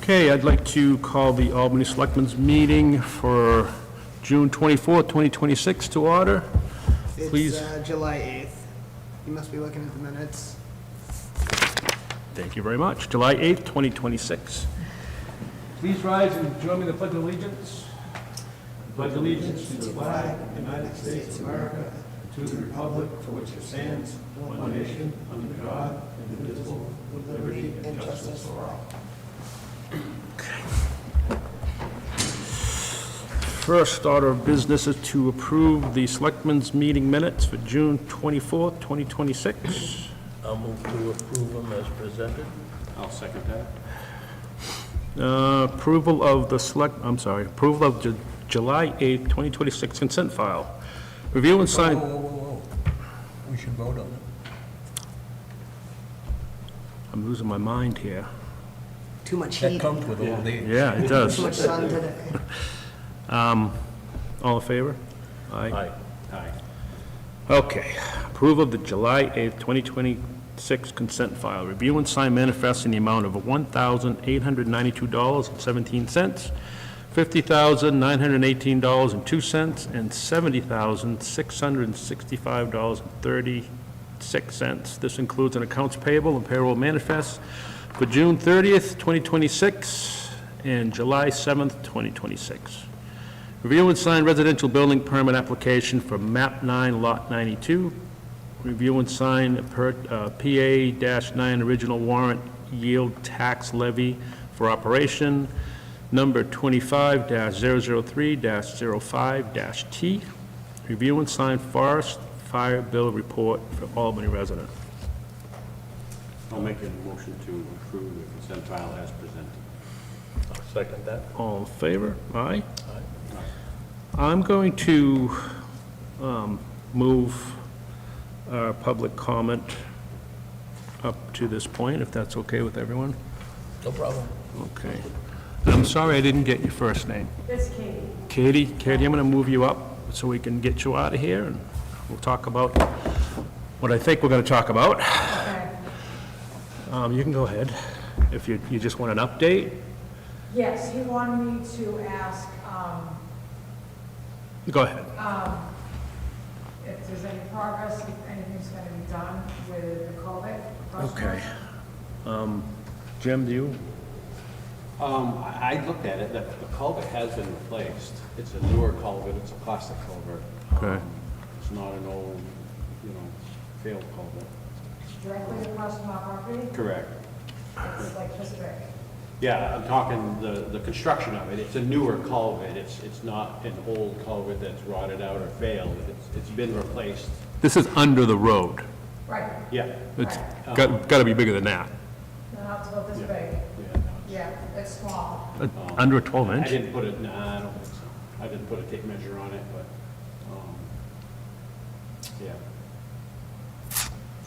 Okay, I'd like to call the Albany Selectmen's meeting for June 24th, 2026 to order. Please. It's July 8th. You must be looking at the minutes. Thank you very much. July 8th, 2026. Please rise and join me in the Pledge of Allegiance. Pledge allegiance to the flag of the United States of America, and to the republic for which it stands, one nation, under God, indivisible, with liberty and justice for all. First order of business is to approve the Selectmen's meeting minutes for June 24th, 2026. I'll move to approve them as presented. I'll second that. Approval of the approval of the July 8th, 2026 consent file. Review and sign. Whoa. We should vote on it. I'm losing my mind here. Too much That heat. comes with old age. Yeah, it does. Too much sun today. All in favor? Aye. Aye. Okay. Approval of the July 8th, 2026 consent file. Review and sign manifest in the amount of $1,892.17, $50,918.02, and $70,665.36. This includes an accounts payable and payroll manifest for June 30th, 2026, and July 7th, 2026. Review and sign residential building permit application for MAP 9, Lot 92. Review and sign PA-9 original warrant yield tax levy for operation number 25-003-05-T. Review and sign forest fire bill report for Albany resident. I'll make a motion to approve the consent file as presented. I'll second that. All in favor? Aye. Aye. I'm going to move our public comment up to this point, if that's okay with everyone. No problem. Okay. I'm sorry I didn't get your first name. It's Katie. Katie, I'm going to move you up so we can get you out of here, and we'll talk about what I think we're going to talk about. Okay. You can go ahead if you just want an update. Yes, he wanted me to ask Go ahead. if there's any progress, if anything's going to be done with the culvert. Okay. Jim, do you? I looked at it, the culvert has been replaced. It's a newer culvert, it's a plastic culvert. Okay. It's not an old, failed culvert. Directly across from our property, Correct. it's like this big. Yeah, I'm talking the construction of it. It's a newer culvert. It's not an old culvert that's rotted out or failed. It's been replaced. This is under the road. Right, Yeah. It's got to be bigger than that. no, it's about this big. Yeah. Yeah, it's small. Under a 12 I inch? didn't put it, I don't think so. I didn't put a tape measure on it, but, yeah.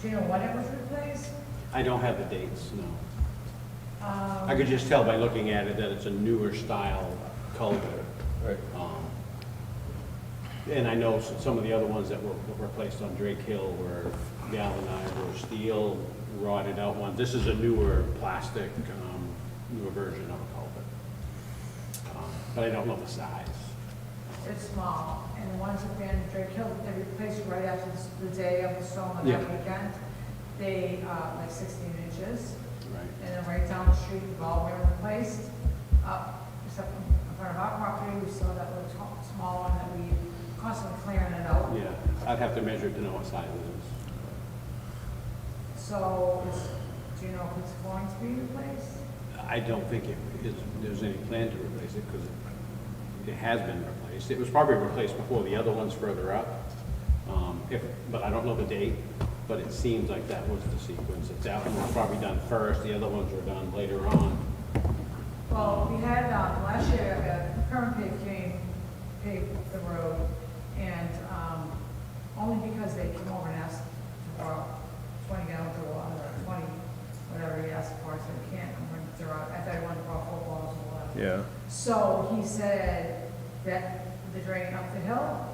Do you know when it was replaced? I don't have the dates, no. Um, I could just tell by looking at it that it's a newer style culvert. Right. And I know some of the other ones that were replaced on Drake Hill were galvanized or steel, rotted out ones. This is a newer plastic, newer version of a culvert. But I don't know the size. It's small, and the ones that been Drake Hill, they replaced right after the day of the storm on that Yeah. weekend. They, like 16 inches. Right. And then right down the street, we've all been replaced, except in front of our property, we saw that little small one that we constantly clearing it out. Yeah, I'd have to measure it to know what size it is. So, do you know if it's going to be replaced? I don't think there's any plan to replace it because it has been replaced. It was probably replaced before the other ones further up. But I don't know the date, but it seems like that was the sequence. That one was probably done first, the other ones were done later on. Well, we had, last year, Current paved the road, and, only because they came over and asked for 20 gallons of water, or 20, whatever he asked for, so we can't, I thought he wanted to draw 4 bottles of water. Yeah. So he said that the drain up the hill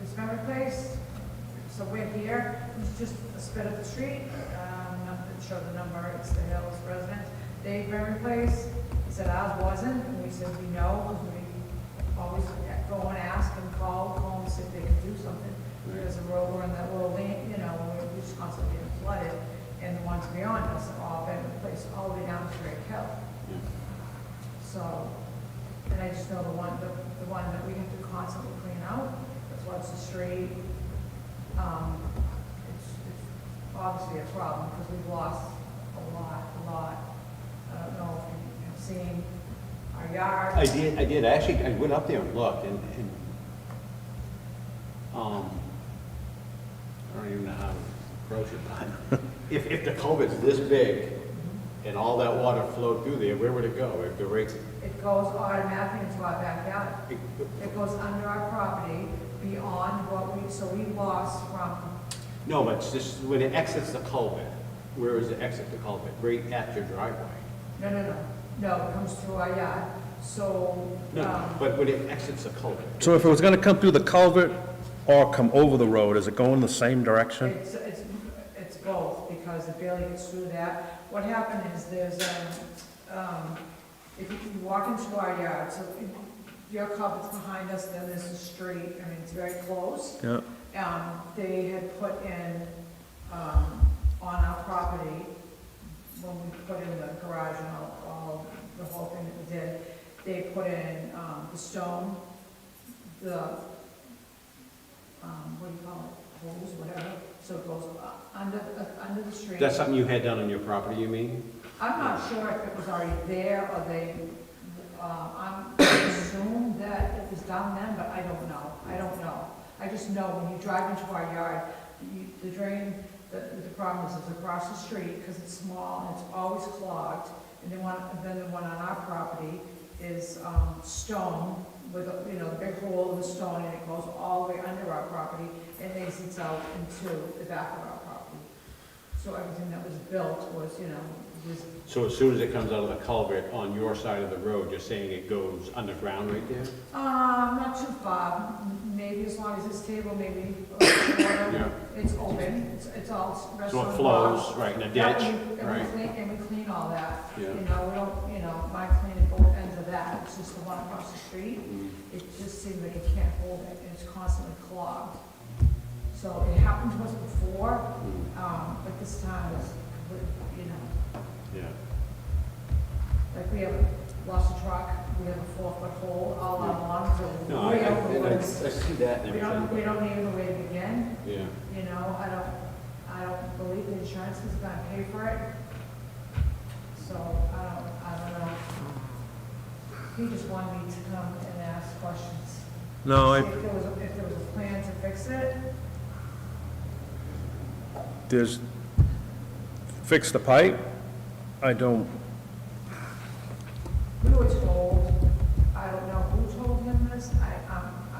has been replaced. So we're here, it's just a spit of the street, not to show the number, it's the Hills resident. They've been replaced, He said ours wasn't, and we said we know, because we always go and ask and call and see if they can do something. Because the road, we're in that little lane, you know, we're just constantly getting flooded, and the ones beyond us have all been replaced all the way down to Drake Hill. So, and I just know the one that we have to constantly clean out, that's what's the street. It's obviously a problem, because we've lost a lot. I don't know if you have seen our yard. I did, actually, I went up there and looked, and I don't even know how to approach it, but if the culvert's this big, and all that water flowed through there, where would it go? If the rates, It goes automatically into our backyard. It goes under our property beyond what so we lost from, no, but it's just, when it exits the culvert, where is it exit the culvert? Right at your driveway? no, it comes through our yard. So, No, but when it exits the culvert. So if it was gonna come through the culvert or come over the road, is it going the same direction? it's both, because it barely gets through that. What happened is there's, if you walk into our yard, so your culvert's behind us, then there's the street, I mean, it's very close. Yeah, They had put in, on our property, when we put in the garage and all, the whole thing that we did, they put in, the stone, the, what do you call it, hose, whatever, so it goes under the street. That's something you had done on your property, you mean? I'm not sure if it was already there, or they, I assume that it was done then, but I don't know. I just know when you drive into our yard, the drain, the problem is it's across the street, because it's small and it's always clogged. And then the one on our property is, stone with, the big hole in the stone, and it goes all the way under our property, and then exits out into the back of our property. So everything that was built was, was. So as soon as it comes out of the culvert on your side of the road, you're saying it goes underground right there? Not too far, maybe as long as this table, maybe, Yeah. it's open, it's all So restaurant. it flows, right, in a Yeah, ditch, and right? we clean all that. Yeah. We don't, mind cleaning both ends of that, it's just the one across the street. It just seems like it can't hold it, and it's constantly clogged. So it happened to us before, but this time was, Yeah. like we have lost a truck, we have a 4-foot hole all along, so No, I way over the woods. see that and We don't everything. even know where to begin, Yeah. I don't believe the insurance is gonna pay for it. So, I don't know. He just wanted me to come and ask questions. no, See if there was a plan to fix it. there's, fix the pipe, I don't, We were told, I don't know who told him this,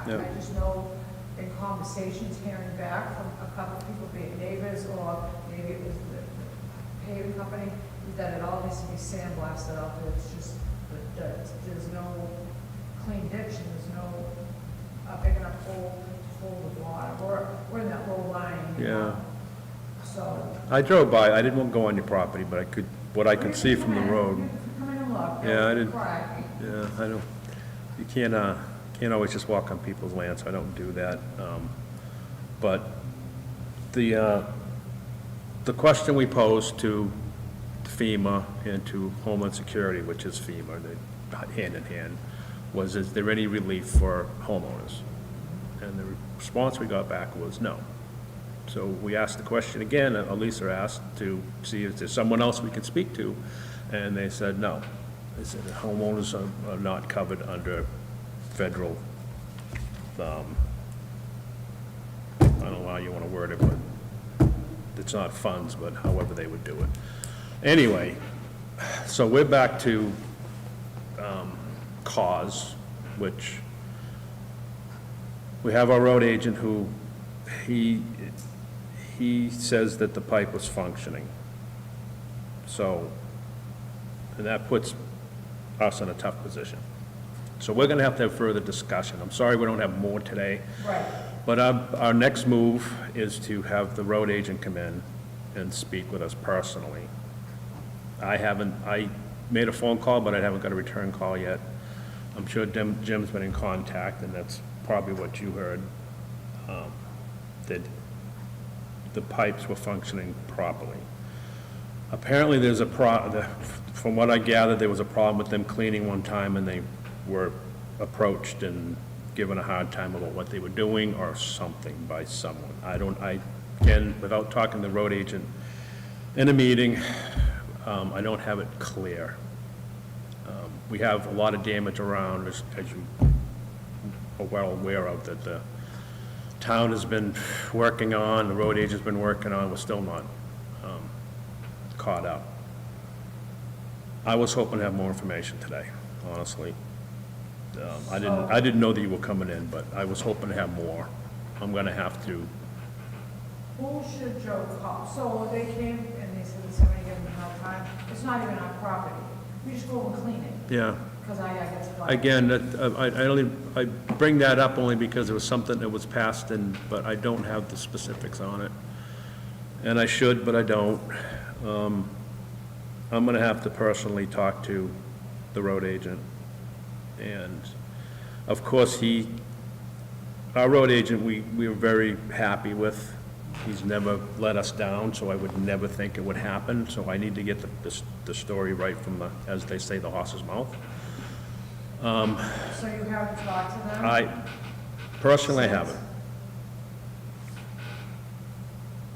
Yep. I just know in conversations hearing back from a couple of people, be it neighbors or maybe it was the paving company, that it all needs to be sandblasted out there. It's just, there's no clean ditch, and there's no big enough hole to hold the water. We're in that low line. yeah. So. I drove by, I didn't go on your property, but what I could see from the road. Come in and look. Yeah, I didn't- Cry. Yeah, I don't, you can't always just walk on people's land, so I don't do that. But the question we posed to FEMA and to Homeland Security, which is FEMA, they hand in hand, was, is there any relief for homeowners? And the response we got back was no. So we asked the question again, Elisa asked to see if there's someone else we could speak to, and they said no. They said that homeowners are not covered under federal, I don't know how you want to word it, but it's not funds, but however they would do it. Anyway, so we're back to cause, which we have our road agent who, he says that the pipe was functioning. So, and that puts us in a tough position. So we're gonna have to have further discussion. I'm sorry we don't have more today, Right. but our next move is to have the road agent come in and speak with us personally. I made a phone call, but I haven't got a return call yet. I'm sure Jim's been in contact, and that's probably what you heard, that the pipes were functioning properly. Apparently, there's from what I gathered, there was a problem with them cleaning one time, and they were approached and given a hard time about what they were doing or something by someone. Again, without talking to the road agent in a meeting, I don't have it clear. We have a lot of damage around, as you are well aware of, that the town has been working on, the road agent's been working on, we're still not caught up. I was hoping to have more information today, honestly. I didn't know that you were coming in, but I was hoping to have more. I'm gonna have to. Who should Joe call? So they came and they said, somebody gave them a hard time. It's not even our property. We just go and clean it. Yeah. Because I get to. Again, I bring that up only because it was something that was passed, but I don't have the specifics on it. And I should, but I don't. I'm gonna have to personally talk to the road agent. And of course, our road agent, we were very happy with. He's never let us down, so I would never think it would happen. So I need to get the story right from as they say, the horse's mouth. So you haven't talked to them? I personally haven't.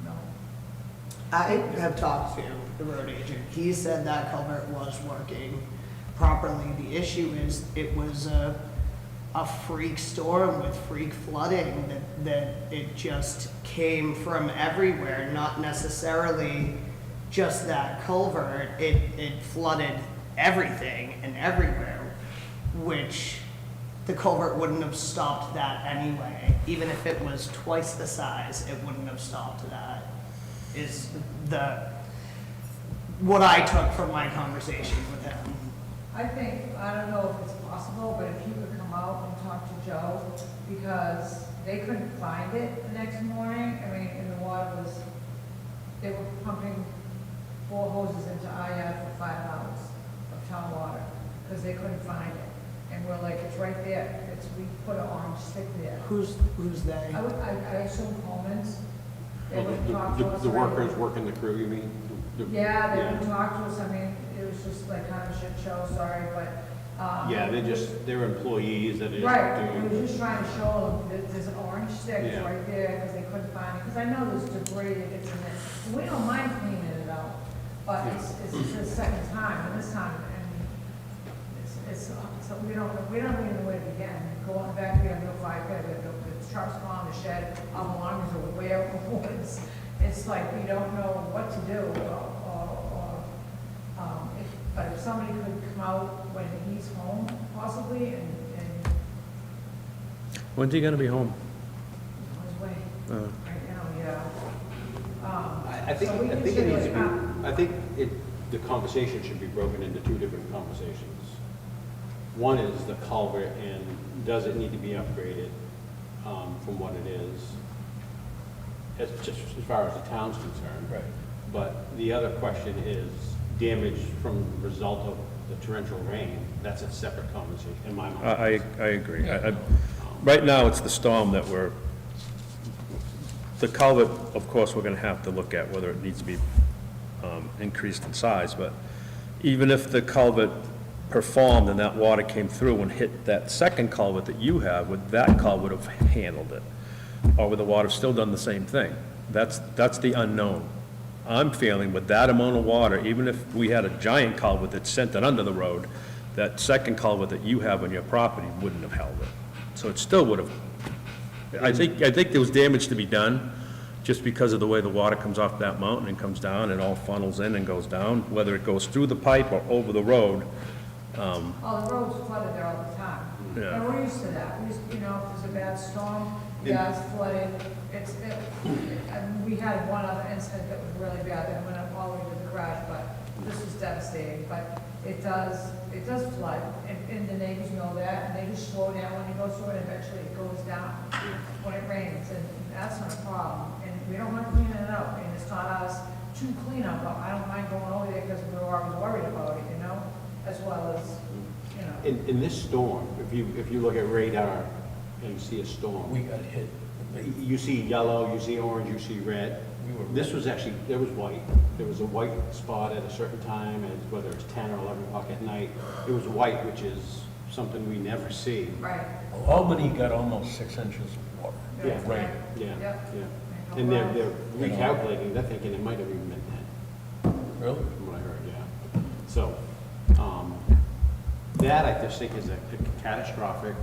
No. I have talked to the road agent. He said that culvert was working properly. The issue is it was a freak storm with freak flooding that it just came from everywhere, not necessarily just that culvert. It flooded everything and everywhere, which the culvert wouldn't have stopped that anyway. Even if it was twice the size, it wouldn't have stopped that, is what I took from my conversation with him. I think, I don't know if it's possible, but if you could come out and talk to Joe, because they couldn't find it the next morning. I mean, and the water was, they were pumping 4 hoses into our yard for 5 hours of town water, because they couldn't find it. And we're like, it's right there. We put an orange stick there. Who's they? I assume Coleman's. They wouldn't talk to us. The workers working the crew, you mean? Yeah, they wouldn't talk to us. I mean, it was just like kind of a shit show, sorry, but. Yeah, they're employees that are just Right, we doing. were just trying to show them that there's an orange stick Yeah. right there, because they couldn't find it, because I know there's debris that gets in there. We don't mind cleaning it out, but it's the second time, and this time, and so we don't even know where to begin. Going back, we have no fire pit, we have the truck's gone, the shed, our belongings are way out in the woods. It's like we don't know what to do, but if somebody could come out when he's home, possibly, and When's he gonna be home? on his way, Uh, right now, yeah. I think So we can it needs to certainly- be, I think the conversation should be broken into 2 different conversations. One is the culvert and does it need to be upgraded from what it is, just as far as the town's concerned. Right. But the other question is damage from the result of the torrential rain. That's a separate conversation in my mind. I agree. Right now, it's the storm that the culvert, of course, we're gonna have to look at whether it needs to be increased in size, but even if the culvert performed and that water came through and hit that second culvert that you have, would that culvert have handled it? Or would the water still done the same thing? That's the unknown. I'm feeling with that amount of water, even if we had a giant culvert that sent it under the road, that second culvert that you have on your property wouldn't have held it. So it still would have, I think there was damage to be done, just because of the way the water comes off that mountain and comes down, and all funnels in and goes down, whether it goes through the pipe or over the road. Oh, the road's flooded there all the time. Yeah. And we're used to that. We used, if there's a bad storm, yeah, it's flooded. And we had one other incident that was really bad that went up all the way to the garage, but this was devastating. But it does flood, and the neighbors know that, and they just slow down when it goes through it, eventually it goes down when it rains, and that's not a problem. And we don't mind cleaning it up, and it's not us to clean up, but I don't mind going over there because we're always worried about it, well as, you know. In this storm, if you look at radar and you see a storm, We got hit. you see yellow, you see orange, you see red. This was actually, there was white. There was a white spot at a certain time, and whether it's 10 or 11 o'clock at night, it was white, which is something we never see. Right. Well, Albany got almost 6 inches of water. Yeah. Rain. Yeah, Yep. yeah. And they're recalculating, they're thinking it might have even been 10. Really? From what I heard, yeah. So, that I just think is a catastrophic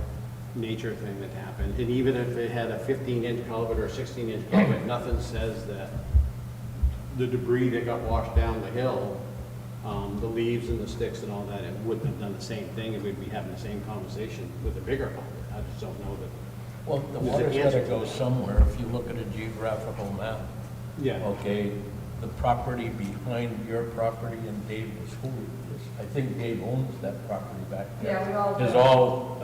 nature thing that happened. And even if it had a 15-inch culvert or a 16-inch culvert, nothing says that the debris that got washed down the hill, the leaves and the sticks and all that, it wouldn't have done the same thing, and we'd be having the same conversation with a bigger culvert. I just don't know that. Well, the There's an water's answer gotta to go that. somewhere. If you look at a geographical map, Yeah. okay, the property behind your property and Dave was who? I think Dave owns that property back there. Yeah, we all do. Is all,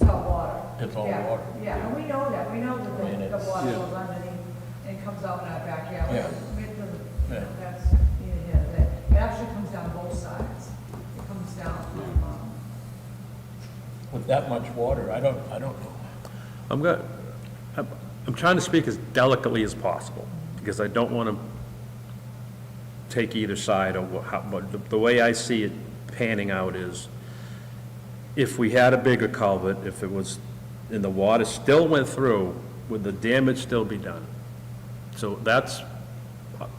It's all water. It's all Yeah, water. Yeah, and we know that, we know that And the it's- water Yeah. goes underneath and comes out in our backyard. Yeah. Yeah. That's, neither here nor there. It actually comes down both sides. It comes down from, with that much water, I don't know. I'm trying to speak as delicately as possible, because I don't want to take either side of but the way I see it panning out is, if we had a bigger culvert, if it was, and the water still went through, would the damage still be done? So that's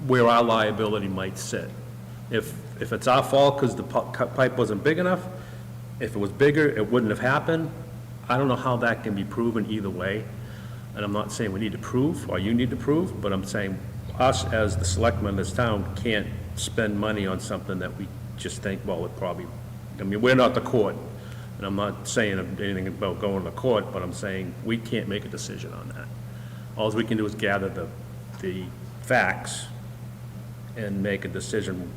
where our liability might sit. If it's our fault because the pipe wasn't big enough, if it was bigger, it wouldn't have happened. I don't know how that can be proven either way. And I'm not saying we need to prove, or you need to prove, but I'm saying us as the selectmen of this town can't spend money on something that we just think, well, it probably, I mean, we're not the court. And I'm not saying anything about going to court, but I'm saying we can't make a decision on that. All we can do is gather the facts and make a decision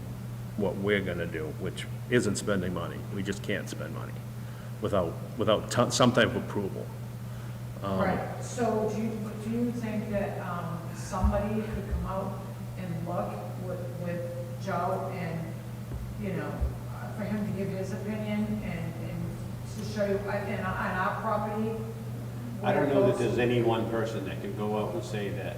what we're gonna do, which isn't spending money. We just can't spend money without some type of approval. right. So do you think that, somebody could come out and look with Joe and, you know, for him to give his opinion and to show you, on our property? I don't where it know that goes? there's any one person that can go out and say that,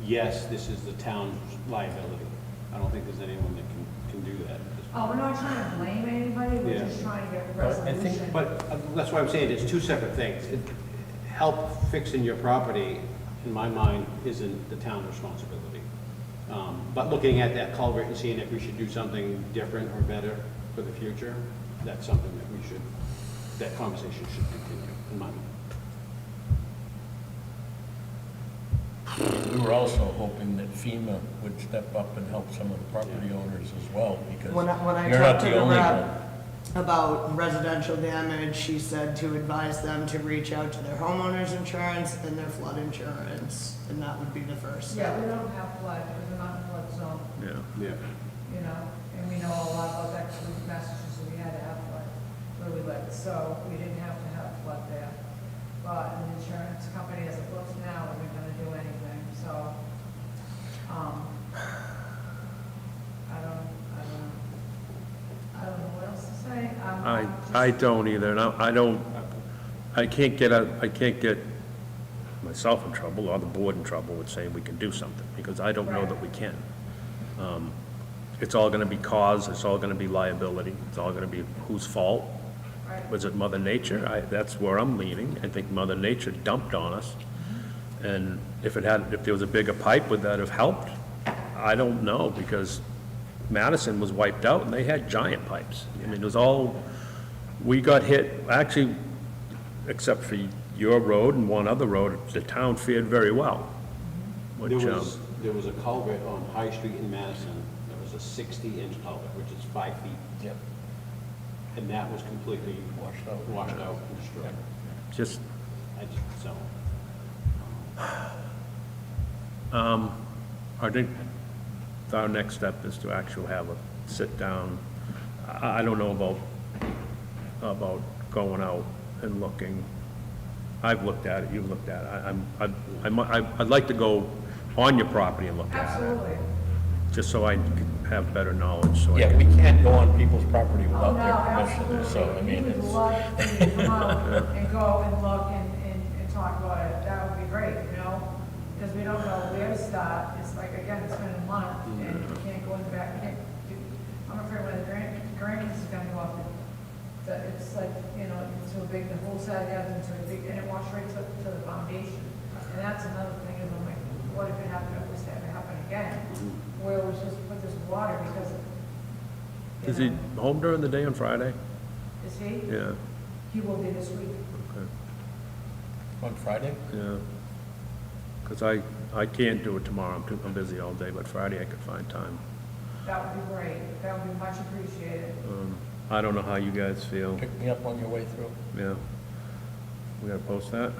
yes, this is the town's liability. I don't think there's anyone that can do that. Oh, we're not trying to blame anybody, we're Yeah. just trying to get I think- resolution. But that's why I'm saying it's two separate things. Help fixing your property, in my mind, isn't the town's responsibility. But looking at that culvert and seeing if we should do something different or better for the future, that's something that conversation should continue, in my mind. We were also hoping that FEMA would step up and help some of the property owners as well, because When I you're not talked to the the only one. rep about residential damage, she said to advise them to reach out to their homeowner's insurance and their flood insurance, and that would be the first Yeah, step. we don't have flood, because we're not in flood zone, Yeah. Yeah. you know, and we know a lot about that, because in Massachusetts, we had to have flood where we lived, so we didn't have to have flood there. But an insurance company, as it looks now, isn't gonna do anything, so, I don't know what else to say. I don't either, and I can't get myself in trouble or the board in trouble with saying we can do something, because I don't know that we can. It's all gonna be cause, it's all gonna be liability, it's all gonna be whose fault. Right. Was it Mother Nature? That's where I'm leaning. I think Mother Nature dumped on us. And if there was a bigger pipe, would that have helped? I don't know, because Madison was wiped out and they had giant pipes. I mean, it was all, we got hit, actually, except for your road and one other road, the town fared very well. Which, There was a culvert on High Street in Madison, that was a 60-inch culvert, which is 5 feet, Yep, and that was completely washed out. and destroyed. just, So, I think our next step is to actually have a sit-down. I don't know about going out and looking. I've looked at it, you've looked at it. I'd like to go on your property and look at it, Absolutely. just so I have better knowledge, so I Yeah, can... we can't go on people's property Oh, without no, their permission, absolutely. so, I mean, We would it's... love for you to come out and go and look and talk about it. That would be great, you know? Because we don't know where to start. It's like, again, it's been a month and we can't go in the back. I'm afraid when the grandkids is gonna go up, it's like, you know, it's so big, the whole side has it so big, and it washed right to the foundation. And that's another thing is I'm like, what if it happened, if this ever happened again? Where we're supposed to put this water because, you Is he know, home during the day on Friday? is he? Yeah, He will be this week. okay, On Friday? yeah. Because I can't do it tomorrow, I'm busy all day, but Friday I could find time. That would be great. That would be much appreciated. I don't know how you guys feel, Pick me up on your way through. yeah. We gotta post that?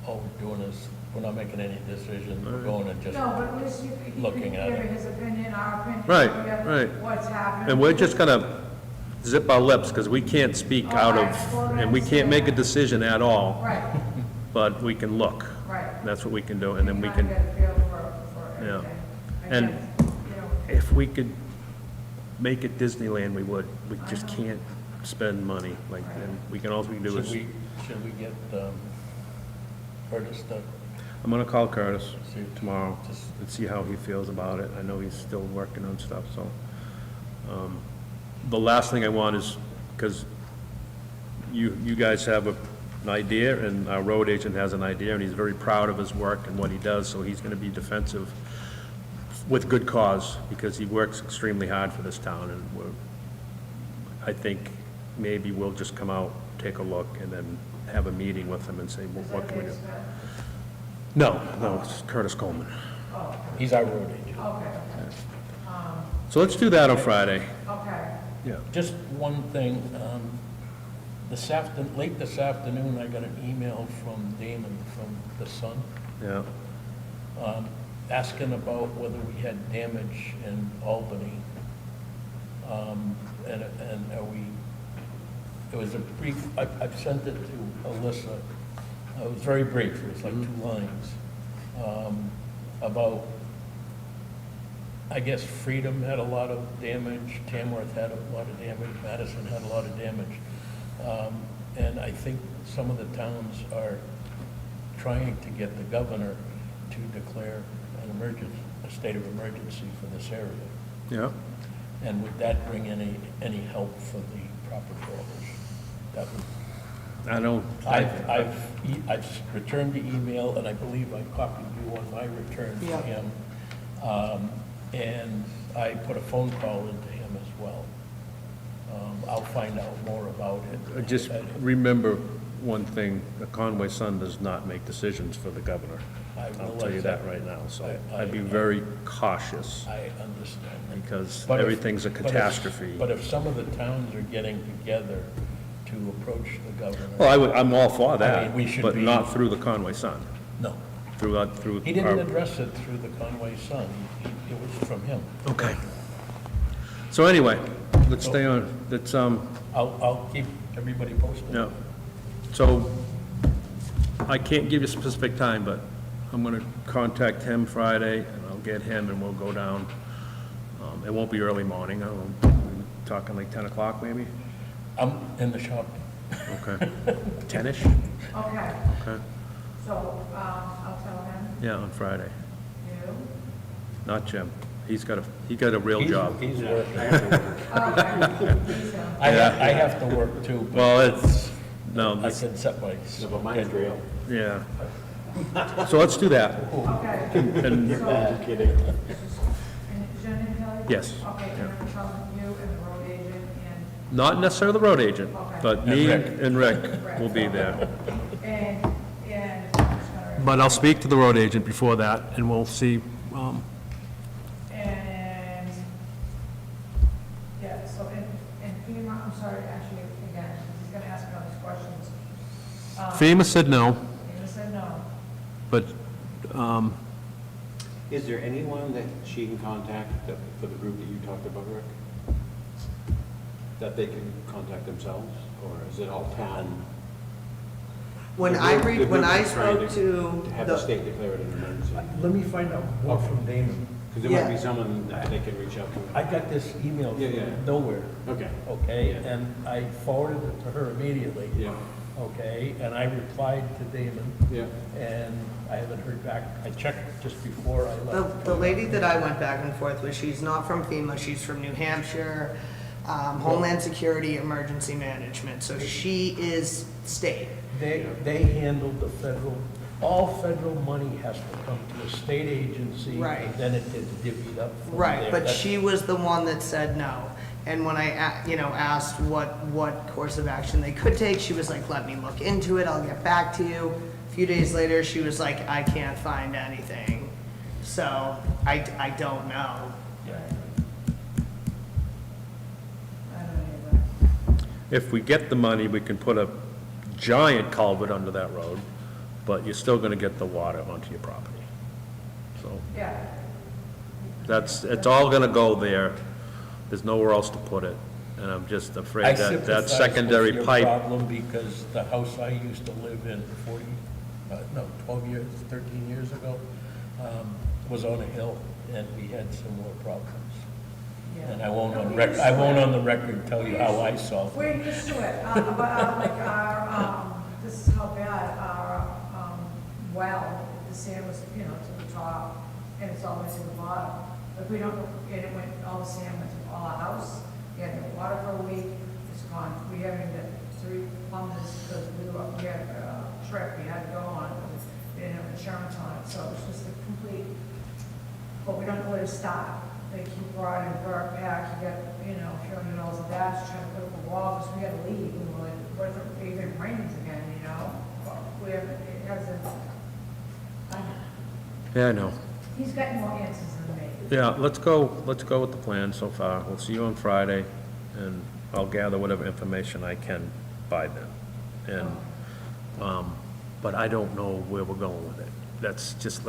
All we're doing is, we're not making any decisions, we're going and just... No, but at least he can Looking give at it. his opinion, our opinion. Right, whatever, right. What's happening. And we're just gonna zip our lips, because we can't speak Oh, out I of, totally and we can't make a understand. decision at all, Right, but we can look. right. That's what we can do, and then we Kinda can, get a feel for Yeah. everything. And- Again, you know, if we could make it Disneyland, we would. We just can't spend money, like, and we can, all we can do is, Should we get Curtis to I'm gonna call Curtis see tomorrow Just- and see how he feels about it. I know he's still working on stuff, so. The last thing I want is, because you guys have an idea, and our road agent has an idea, and he's very proud of his work and what he does, so he's gonna be defensive with good cause, because he works extremely hard for this town, and I think maybe we'll just come out, take a look, and then have a meeting with him and say, well, is what that can we do? his, No, it's Curtis Coleman. oh, He's our road agent. okay, So let's do that on Friday. okay. Yeah. Just one thing, late this afternoon, I got an email from Damon from the Sun, Yeah, asking about whether we had damage in Albany. And are we, it was a brief, I've sent it to Alyssa. It was very brief, it was like 2 lines, about, I guess Freedom had a lot of damage, Tamworth had a lot of damage, Madison had a lot of damage. And I think some of the towns are trying to get the governor to declare an emergency, a state of emergency for this area. yeah. And would that bring any help for the property owners? That would, I don't. I've returned the email, and I believe I copied you on my return to Yeah. him. And I put a phone call into him as well. I'll find out more about it. Just remember one thing, the Conway Sun does not make decisions for the governor. I I'll realize tell you that that. right now, so I- I'd be very cautious, I understand. because But if- everything's a but if- catastrophe. But if some of the towns are getting together to approach the governor. Well, I'm all for I that, mean, we should but be- not through the Conway Sun, No, through. he didn't our- address it through the Conway Sun. It was from him. Okay. So anyway, let's stay on, let's, I'll keep everybody posted. yeah. So, I can't give you a specific time, but I'm gonna contact him Friday, and I'll get him, and we'll go down. It won't be early morning, I don't know, talking like 10 o'clock maybe? I'm in the shop. Okay. 10-ish? Okay, Okay. so, I'll tell him, Yeah, on Friday. you, Not Jim. He got a real job. He's working. okay, he's him. I have to work too, but Well, it's, no, I can set my. No, but mine's real. yeah. So let's do that. Okay, And, Just kidding. and is your name Kelly? Yes. Okay, and I'm telling you and the road agent and, not necessarily the road agent, Okay. but me And Rick. and Rick will be there. and, I'm just gonna. But I'll speak to the road agent before that, and we'll see, And, yeah, so, and FEMA, I'm sorry, actually, again, he's gonna ask me all these questions. FEMA said no, FEMA said no. but, Is there anyone that she can contact for the group that you talked about, Rick? That they can contact themselves, or is it all town? When The I group- the when group I is trying spoke to have the the, state declare it an emergency. Let me find out more from Damon, Because there might be someone that they can reach out to. I got this email Yeah, yeah. from nowhere, Okay. okay? Yeah. And I forwarded it to her immediately. Yeah, Okay, and I replied to Damon, yeah. and I haven't heard back. I checked just before I left. The lady that I went back and forth with, she's not from FEMA, she's from New Hampshire, Homeland Security Emergency Management, so she is state. They handled the federal, all federal money has to come to a state agency. Right. And then it gets divvied up from there. Right, but That's- she was the one that said no. And when I, asked what course of action they could take, she was like, let me look into it, I'll get back to you. A few days later, she was like, I can't find anything. So, I don't know. Yeah. I don't know either. If we get the money, we can put a giant culvert under that road, but you're still gonna get the water onto your property. So Yeah. it's all gonna go there. There's nowhere else to put it. And I'm just I afraid that sympathize secondary with your pipe, problem because the house I used to live in 12 years, 13 years ago, was on a hill, and we had similar problems. Yeah. And I won't No, on we record, used I to won't it. on the record tell you how I solved We're it. used to it, but like this is how bad our well, the sand was, to the top, and it's all the way to the bottom. If we don't, and it went, all the sand went to all our house, we had no water for a week, it's gone. We haven't got 3 plumbers, because we had a trip we had to go on, because we didn't have insurance on it, so it was just a complete, but we don't know where to start. They keep brought in Burke Pack, you got, $200 of that, trying to put up a wall, because we had to leave, we were like, what if it even rains again, But we have, it hasn't, yeah, I know. he's got more answers than me. Yeah, let's go with the plan so far. We'll see you on Friday, and I'll gather whatever information I can by then. And, but I don't know where we're going with it. That's just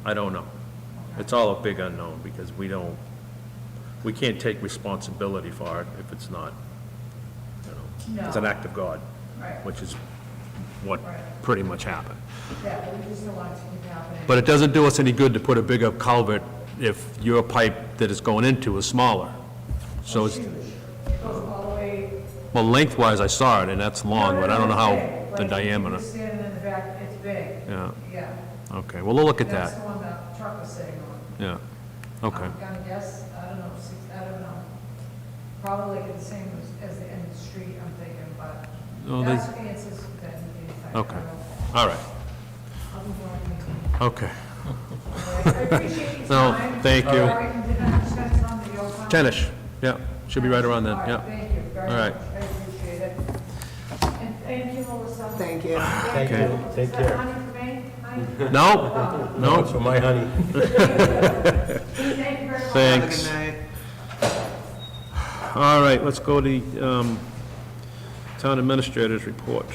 I don't know. It's all a big unknown, because we can't take responsibility for it if it's not, it's an No. act of God, Right, which is what Right. pretty much happened. yeah, but we just don't want it to keep happening. But it doesn't do us any good to put a bigger culvert if your pipe that it's going into is smaller. So it's, Huge. It goes all the way. well, lengthwise, I saw it, and that's long, but I don't know how it's big. the Like, diameter. if you're standing in the back, it's big. Yeah, Yeah. okay, well, we'll look at That's that, the one the truck was sitting on. yeah, okay. I'm gonna guess, I don't know, probably like the same as the end of the street, I'm thinking, but Oh, they- that's the answers that you need to find out. Okay. All right, I'll be going. okay. I appreciate your No, time. thank you. Sorry, we did not discuss it on the open. 10-ish, yeah, should be right around then, All right, yeah. thank you very All much, right. I appreciate it. And thank you, Melissa. Thank you. Thank Okay. you, take Is that care. honey for me? Honey? No, No, no, for my honey. Thank you very much. thanks. Have a good night. All right, let's go to the town administrator's report.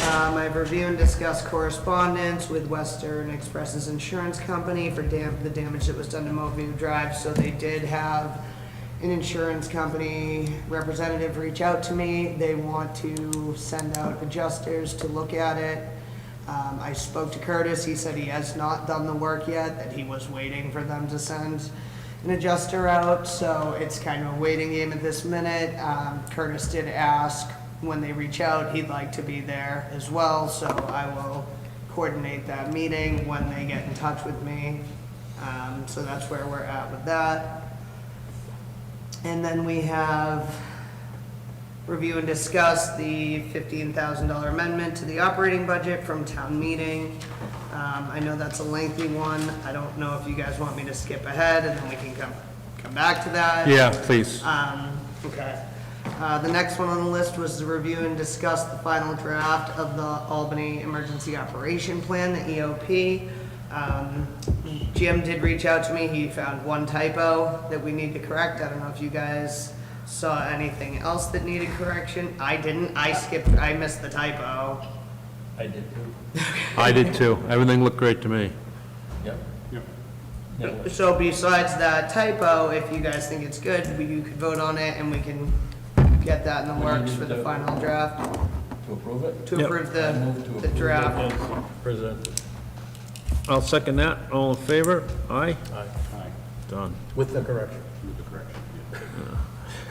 I've reviewed and discussed correspondence with Western Express's insurance company for the damage that was done to Mobile Drive. So they did have an insurance company representative reach out to me. They want to send out adjusters to look at it. I spoke to Curtis. He said he has not done the work yet, that he was waiting for them to send an adjuster out. So it's kind of a waiting game at this minute. Curtis did ask when they reach out, he'd like to be there as well. So I will coordinate that meeting when they get in touch with me. So that's where we're at with that. And then we have review and discuss the $15,000 amendment to the operating budget from town meeting. I know that's a lengthy one. I don't know if you guys want me to skip ahead and then we can come back to that. Yeah, please. Okay. The next one on the list was to review and discuss the final draft of the Albany Emergency Operation Plan, the EOP. Jim did reach out to me. He found one typo that we need to correct. I don't know if you guys saw anything else that needed correction. I didn't. I missed the typo. I did too. I did too. Everything looked great to me. Yep. Yep. Yeah. So besides that typo, if you guys think it's good, you could vote on it and we can get that in the works for the final draft. To approve it? to Yep. approve I move to the approve it draft. as presented. I'll second that. All in favor? Aye? Aye. Aye, Done. With the correction. with the correction.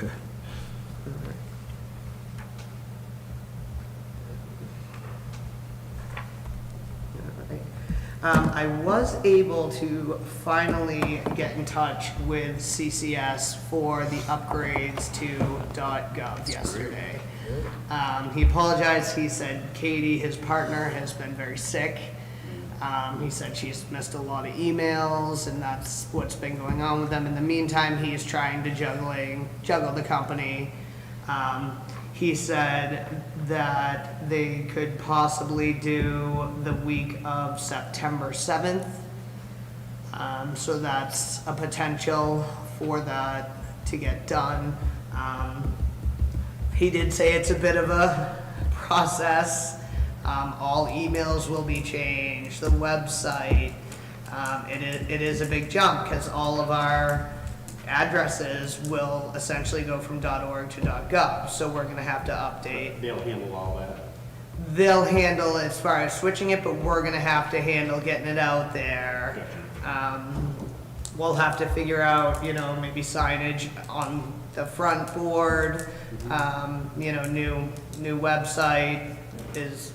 yeah. I was able to finally get in touch with CCS for the upgrades to .gov yesterday. He apologized. He said Katie, his partner, has been very sick. He said she's missed a lot of emails, and that's what's been going on with them. In the meantime, he's trying to juggle the company. He said that they could possibly do the week of September 7th. So that's a potential for that to get done. He did say it's a bit of a process. All emails will be changed, the website. It is a big jump because all of our addresses will essentially go from .org to .gov, so we're gonna have to update. They'll handle all that. They'll handle as far as switching it, but we're gonna have to handle getting it out there. We'll have to figure out, maybe signage on the front board, new website is,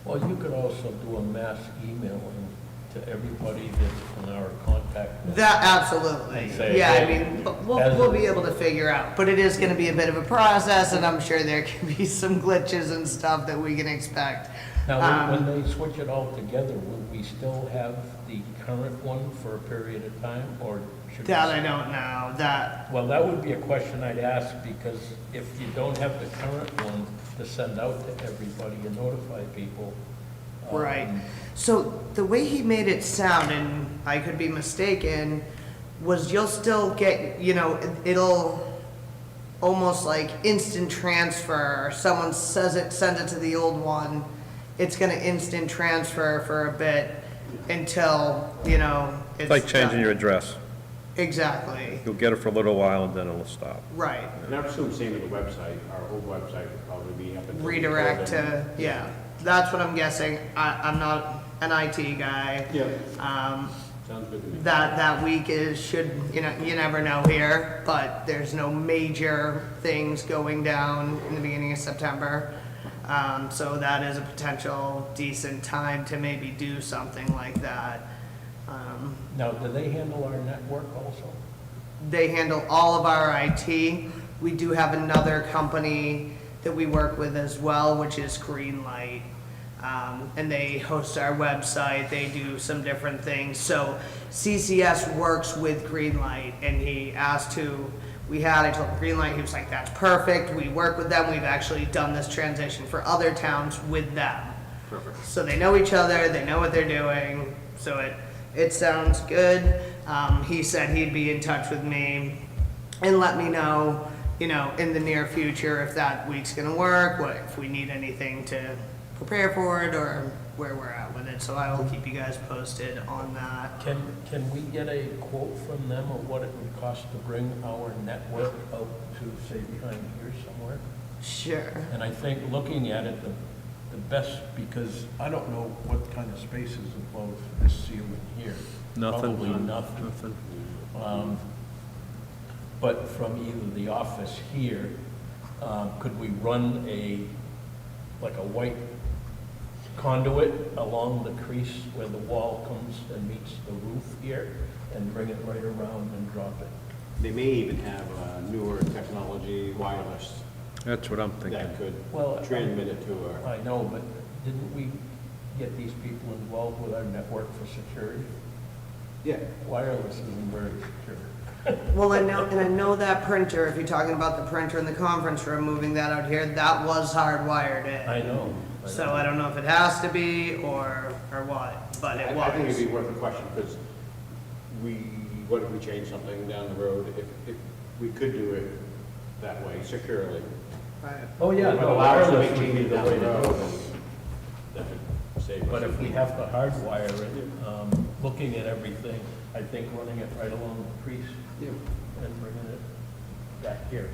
Well, you could also do a mass emailing to everybody that's in our contact list. that, absolutely. Say, Yeah, I hey, mean, but we'll, as we'll a- be able to figure out, but it is gonna be a bit of a process, and I'm sure there can be some glitches and stuff that we can expect. Now, when they switch it all together, will we still have the current one for a period of time, or should we? That I don't know, that, Well, that would be a question I'd ask, because if you don't have the current one to send out to everybody and notify people. right. So the way he made it sound, and I could be mistaken, was you'll still get, it'll almost like instant transfer. Someone sends it to the old one, it's gonna instant transfer for a bit until, it's It's like changing done. your address. Exactly, You'll get it for a little while and then it'll stop. right. And I would assume same with the website, our old website would probably be up until. Redirect to, yeah, that's what I'm guessing. I'm not an IT guy. Yeah, Um, sounds good to me. that week you never know here, but there's no major things going down in the beginning of September. So that is a potential decent time to maybe do something like that. Now, do they handle our network also? They handle all of our IT. We do have another company that we work with as well, which is Greenlight. And they host our website, they do some different things. So CCS works with Greenlight, and he asked who we had, I told him Greenlight, he was like, that's perfect, we work with them, we've actually done this transition for other towns with them. Perfect. So they know each other, they know what they're doing, so it sounds good. He said he'd be in touch with me and let me know, in the near future if that week's gonna work, what, if we need anything to prepare for it, or where we're at with it, so I will keep you guys posted on that. Can we get a quote from them of what it would cost to bring our network out to, say, behind here somewhere? Sure. And I think looking at it, the best, because I don't know what kind of space is above this ceiling here. Nothing. Probably nothing. But from either the office here, could we run like a white conduit along the crease where the wall comes and meets the roof here, and bring it right around and drop it? They may even have newer technology, wireless, That's what I'm thinking. that could Well, transmit it to a, I know, but didn't we get these people involved with our network for security? yeah. Wireless isn't very secure. Well, I know that printer, if you're talking about the printer in the conference room, moving that out here, that was hardwired in. I know. So I don't know if it has to be or what, but it I think it'd be was. worth a question, because what if we change something down the road, if we could do it that way securely? Right. Oh, yeah, If it no, allows us to wireless make would be changes the down way the to road, go. then that would save us. But if we have to hardwire it, looking at everything, I think running it right along the crease Yeah. and bringing it back here.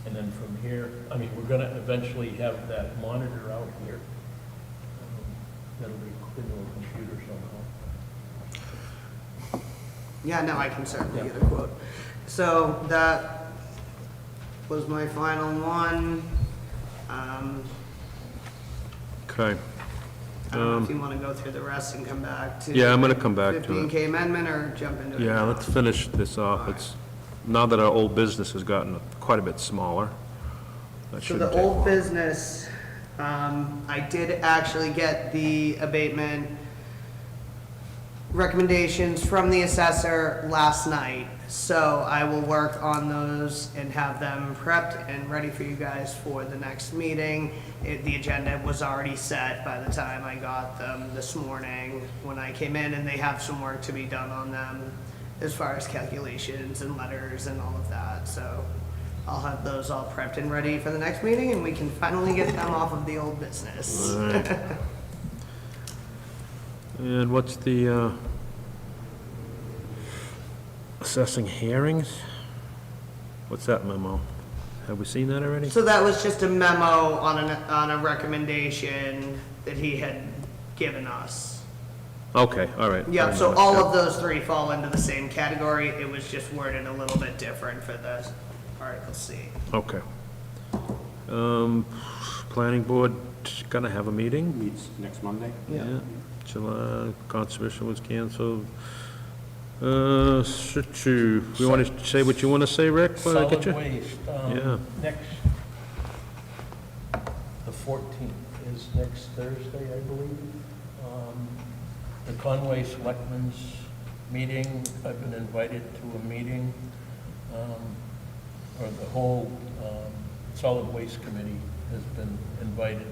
And then from here, I mean, we're gonna eventually have that monitor out here. That'll be into a computer somehow. Yeah, no, I can certainly get a quote. So that was my final one. Okay. I don't know if you want to go through the rest and come back to. Yeah, I'm gonna come back to it. 15K amendment or jump into it? Yeah, now? let's finish this off. It's, now that our old business has gotten quite a bit smaller. That So shouldn't the take old long. business, I did actually get the abatement recommendations from the assessor last night. So I will work on those and have them prepped and ready for you guys for the next meeting. The agenda was already set by the time I got them this morning when I came in, and they have some work to be done on them as far as calculations and letters and all of that. So I'll have those all prepped and ready for the next meeting, and we can finally get them off of the old business. All right. And what's the, assessing hearings? What's that memo? Have we seen that already? So that was just a memo on a recommendation that he had given us. Okay, all right. Yeah, I so know. all of those three fall into the same category. It was just worded a little bit different for the Article C. Okay. Planning board gonna have a meeting? Meets next Monday. Yeah. July, conservation was canceled. We want to say what you want to say, Rick? While I get Solid you? waste, Yeah. next, the 14th is next Thursday, I believe. The Conway Selectmen's meeting, I've been invited to a meeting, or the whole Solid Waste Committee has been invited.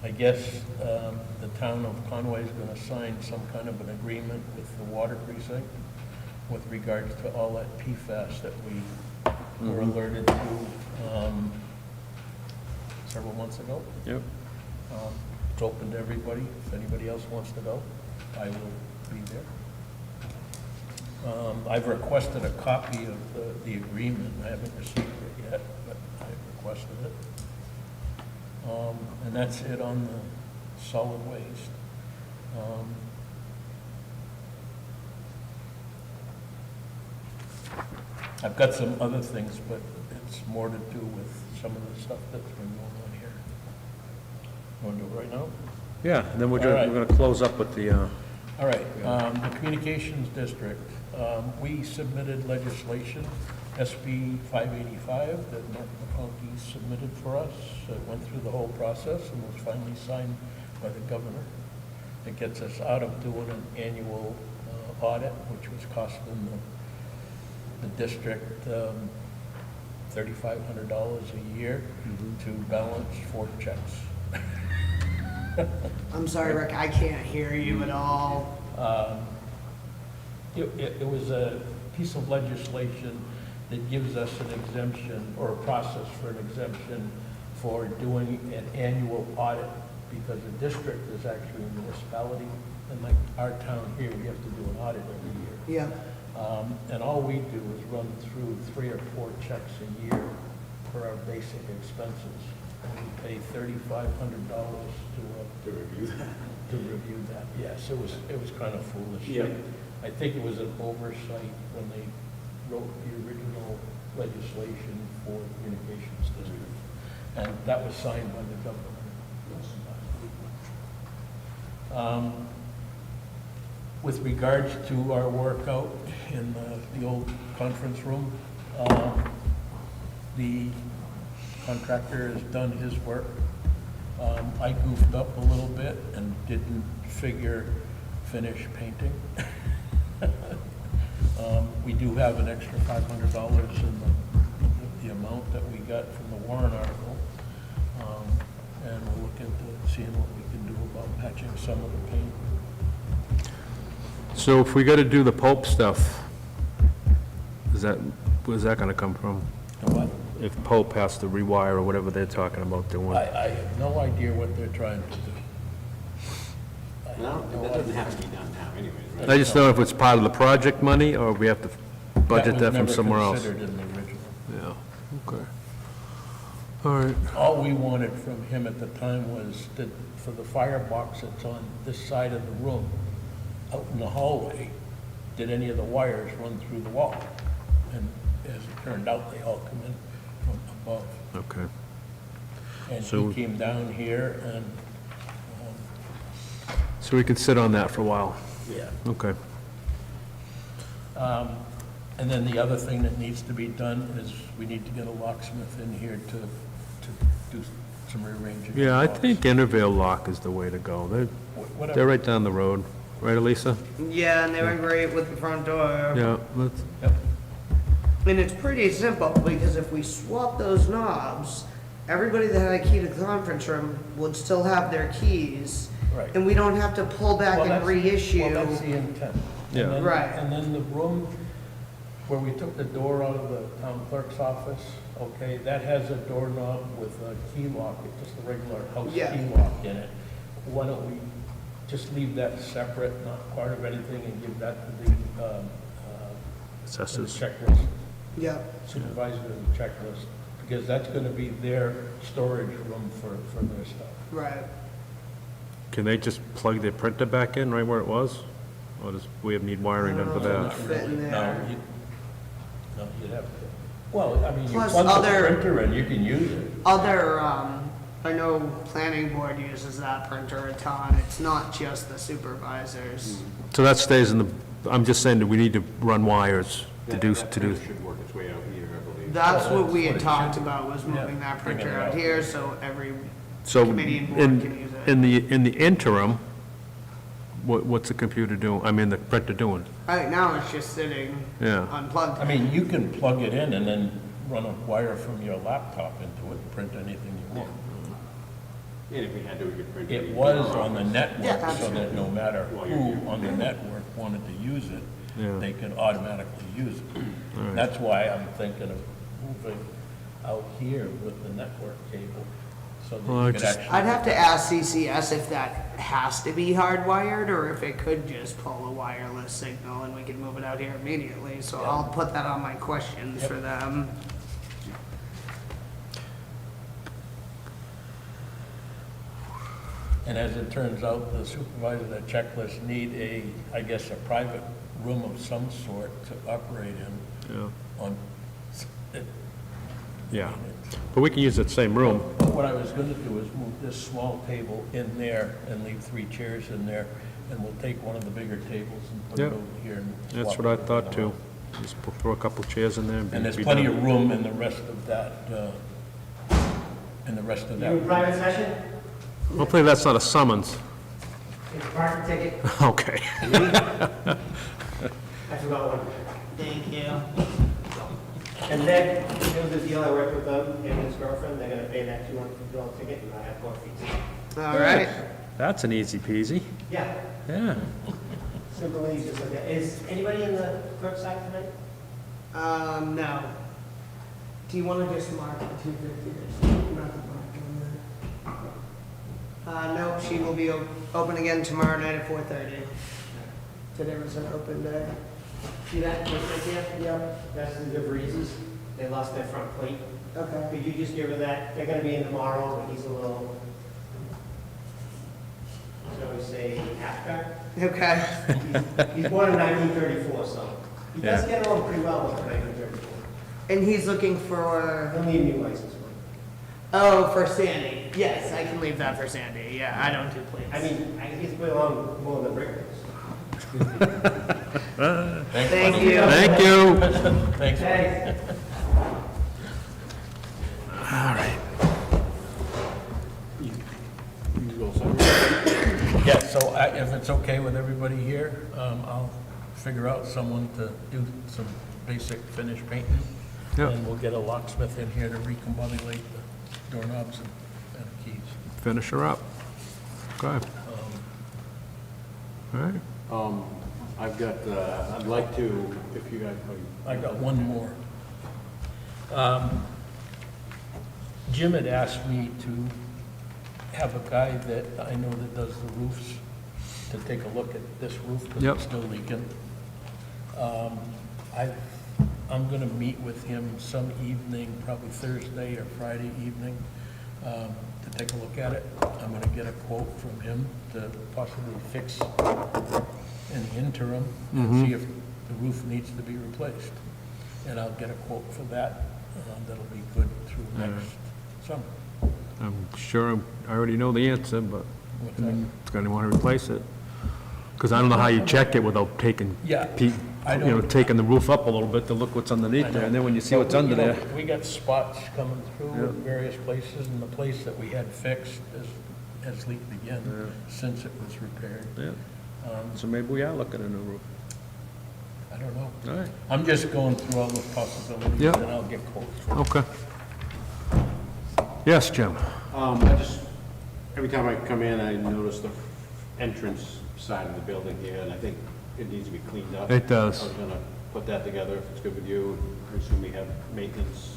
I guess the town of Conway is going to sign some kind of an agreement with the water precinct with regards to all that PFAS that we were alerted to several months ago. Yep. It's open to everybody. If anybody else wants to go, I will be there. I've requested a copy of the agreement. I haven't received it yet, but I've requested it. And that's it on the solid waste. I've got some other things, but it's more to do with some of the stuff that's been going on here. Want to do it right now? Yeah, and then we're All right. going to close up with the, All right, the Communications District, we submitted legislation, SB 585, that Norton County submitted for us. It went through the whole process and was finally signed by the governor. It gets us out of doing an annual audit, which was costing the district $3,500 a year to balance 4 checks. I'm sorry, Rick, I can't hear you at all. It was a piece of legislation that gives us an exemption, or a process for an exemption for doing an annual audit, because the district is actually a municipality, and like our town here, we have to do an audit every year. Yeah, And all we do is run through 3 or 4 checks a year for our basic expenses. And we pay $3,500 To review that. to review that. Yes, it was kind of foolish. Yeah. I think it was an oversight when they wrote the original legislation for the communications district. And that was signed by the governor. With regards to our work out in the old conference room, the contractor has done his work. I goofed up a little bit and didn't finish painting. We do have an extra $500 in the amount that we got from the warrant article. And we're looking to seeing what we can do about patching some of the paint. so if we got to do the Pope stuff, where's that going to come from? And what? If Pope has to rewire or whatever they're talking about doing? I have no idea what they're trying to do. I No, have no that doesn't idea. have to be done now anyways, right? I just don't know if it's part of the project money, or we have to budget that from somewhere was else. never considered in the original. Yeah, okay. All right. All we wanted from him at the time was that for the firebox that's on this side of the room, out in the hallway, did any of the wires run through the wall? And as it turned out, they all come in from above. Okay. And So- he came down here and, So we could sit on that for a while. yeah. Okay. And then the other thing that needs to be done is we need to get a locksmith in here to do some rearranging. of Yeah, I locks. think Intervale Lock is the way to go. They're Whatever. right down the road. Right, Elisa? Yeah, and they were great with the front door. Yeah, let's, Yep. And it's pretty simple, because if we swap those knobs, everybody that had a key to the conference room would still have their keys. Right. And we don't have to pull back Well, and that's- reissue. Well, that's the intent. Yeah. And then- Right. And then the room where we took the door out of the town clerk's office, okay, that has a doorknob with a key lock, it's just a regular house Yeah. key lock in it. Why don't we just leave that separate, not part of anything, and give that to the assessors. checklist, Yeah, supervisor of the checklist, because that's gonna be their storage room for their stuff. right. Can they just plug their printer back in right where it was? Or does we need wiring done for that? Not Fit in really. there. No, you'd have to, well, I mean, you Plus plug the other- printer in, you can use it. Other, I know planning board uses that printer a ton. It's not just the supervisors. So that stays in the, I'm just saying that we need to run wires to do, That to do. printer should work its way out here, I believe. That's Oh, what we that's had what it talked should be. about, was Yeah, moving that bringing printer it out out. here, so every So committee and board can use it. in the interim, what's the computer doing? I mean, the printer doing? Right now, it's just sitting Yeah. unplugged. I mean, you can plug it in and then run a wire from your laptop into it and print anything you want. And if we had to, we could print it. It was on the Yeah, network, so that absolutely. no matter While you're who here. on the network wanted to use it, Yeah. they could automatically use it. right. That's why I'm thinking of moving out here with the network cable, so that Well, I you could just- actually. I'd have to ask CCS if that has to be hardwired, or if it could just pull a wireless signal and we could move it out here immediately. So I'll put that on my questions for them. And as it turns out, the supervisor, the checklist need a, I guess, a private room of some sort to operate in Yeah. on, it- Yeah. But we can use that same room. But what I was gonna do is move this small table in there and leave 3 chairs in there, and we'll take one of the bigger tables and put it Yep. over here. And That's swap what I it thought around. too. Just throw a couple chairs in there and And there's be plenty done. of room in the rest of that, in the rest of You in that. private session? Hopefully that's not a summons. It's a parking ticket. Okay. I forgot one. Thank you. And then, here's the deal, I worked with them and his girlfriend, they're gonna pay that $250 ticket and I have court fees. All right. That's an easy peasy. Yeah, Yeah. simple and easy, just like that. Is anybody in the clerk side tonight? No. Do you want to just mark the 250? No, she will be open again tomorrow night at 4:30. Today was an open day. See that, right there? Yep. That's the DeVries's, they lost their front plate. Okay. Could you just give her that? They're gonna be in tomorrow, but he's a little, shall we say, half-back. Okay. He's born in 1934, so he does Yeah. get along pretty well with 1934. And he's looking for, He'll need a new license plate. oh, for Sandy. Yes, I can leave that for Sandy. Yeah, I don't do plates. I mean, he's been along more than brick. Thank you. Thank you. Thanks. Hey. Yeah, so if it's okay with everybody here, I'll figure out someone to do some basic finish painting. Yeah. And we'll get a locksmith in here to recombobulate the doorknobs and keys. Finish her up. Okay. All right. I've got, I'd like to, if you guys, I got one more. Jim had asked me to have a guy that I know that does the roofs, to take a look at this roof, because Yep. it's still leaking. I'm gonna meet with him some evening, probably Thursday or Friday evening, to take a look at it. I'm gonna get a quote from him to possibly fix in the interim and see if the roof needs to be replaced. And I'll get a quote for that. That'll be good through next summer. I'm sure I already know the answer, but What's that? it's going to want to replace it. Because I don't know how you check it without taking, Yeah, I you know, don't- taking the roof up a little bit to look what's underneath there, and then when you see what's under there. We got spots coming through Yeah. in various places, and the place that we had fixed has leaked again since it was repaired. Yeah. So maybe we are looking at a new roof. I don't know. All right. I'm just going through all those possibilities, Yeah. and I'll get quotes for it. Okay. Yes, Jim? I just, every time I come in, I notice the entrance side of the building here, and I think it needs to be cleaned up. It does. I was gonna put that together, if it's good with you. I assume we have maintenance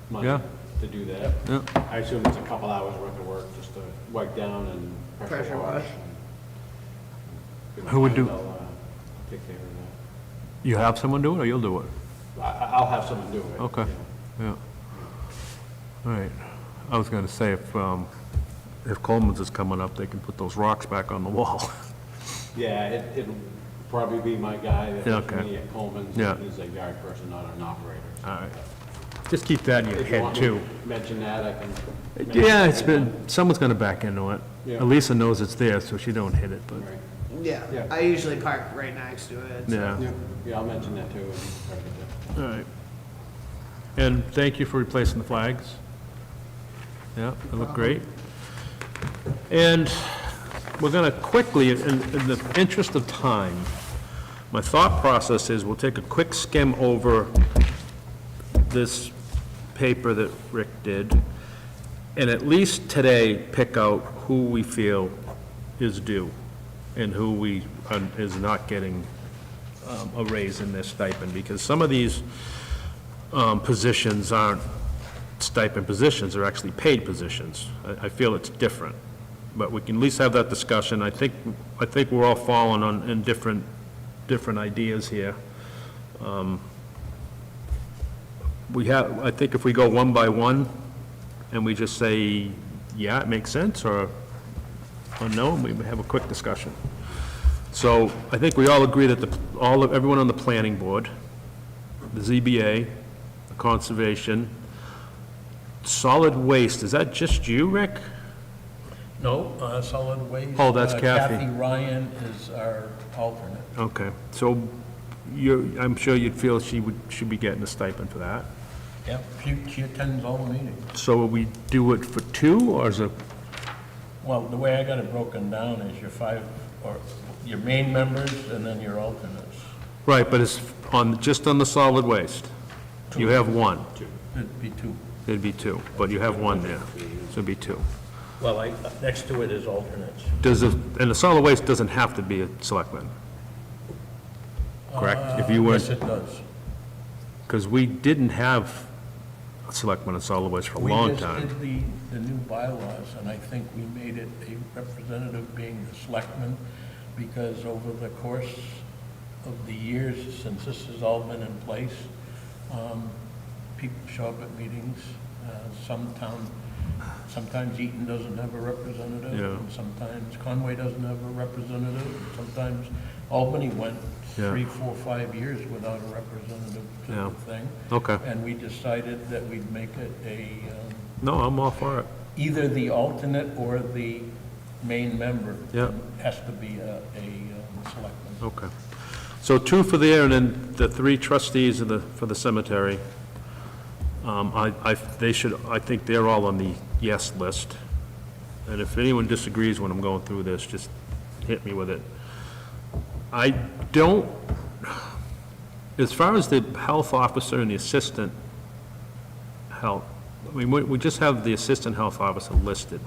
money Yeah. to do that. Yeah. I assume it's a couple hours worth of work, just to wipe down and pressure Pressure wash. wash. and- Who would do- I'll, take care of You have someone do it, or you'll do it? that. I'll have someone do it. Okay. yeah. Yeah. All right. I was gonna say, if Coleman's is coming up, they can put those rocks back on the wall. Yeah, it'll probably be my guy that Yeah, works for okay. me at Coleman's. Yeah. He's a yard person, not an operator. so- All right. Just keep that in your If you head, want me too. to mention that, I can. Yeah, it's mention been, someone's gonna back into it. Yeah. Elisa knows it's there, so she don't hit it, but, that. Right. Yeah, Yeah. I usually park right next to it. so- yeah. Yeah, I'll mention that too. and try to get that. All right. And thank you for replacing the flags. Yeah, they look great. And we're going to quickly, in the interest of time, my thought process is we'll take a quick skim over this paper that Rick did, and at least today pick out who we feel is due and who is not getting a raise in their stipend, because some of these positions aren't stipend positions, they're actually paid positions. I feel it's different, but we can at least have that discussion. I think we're all falling on, in different ideas here. I think if we go one by one, and we just say, yeah, it makes sense, or no, we have a quick discussion. So I think we all agree that everyone on the planning board, the ZBA, the conservation, solid waste, is that just you, Rick? No, solid waste. Oh, that's Kathy. Kathy Ryan is our alternate. Okay, so I'm sure you'd feel should be getting a stipend for that. Yep, she attends all the meetings. So will we do it for two, or is it, Well, the way I got it broken down is your main members and then your alternates. right, but it's just on the solid waste? You have one, It'd be two. it'd be two, but you have one there, so it'd be two. Well, next to it is alternates. And the solid waste doesn't have to be a selectman, correct? If you were, Yes, it does. because we didn't have a selectman on solid waste for a long time. We just did the new bylaws, and I think we made it a representative being the selectman, because over the course of the years since this has all been in place, people show up at meetings. Sometimes Eaton doesn't have a representative. Yeah. And sometimes Conway doesn't have a representative. And sometimes Albany went Yeah. 3, 4, 5 years without a representative to Yeah. the thing. Okay, And we decided that we'd make it no, I'm all for it. either the alternate or the main member. Yeah. Has to be a selectman. Okay. So two for there, and then the three trustees for the cemetery. I think they're all on the yes list. And if anyone disagrees when I'm going through this, just hit me with it. I don't, as far as the health officer and the assistant health, I mean, we just have the assistant health officer listed.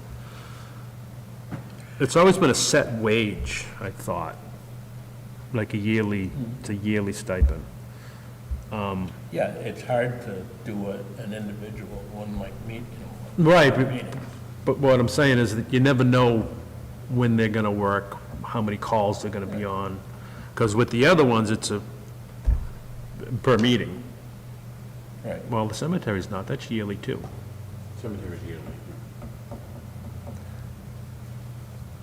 It's always been a set wage, I thought, like it's a yearly stipend. Yeah, it's hard to do an individual, one like me, you know. Right, meeting. but what I'm saying is that you never know when they're gonna work, how many calls they're gonna be on. Because with the other ones, it's per meeting. Right. Well, the cemetery's not, that's yearly too. Cemetery's yearly.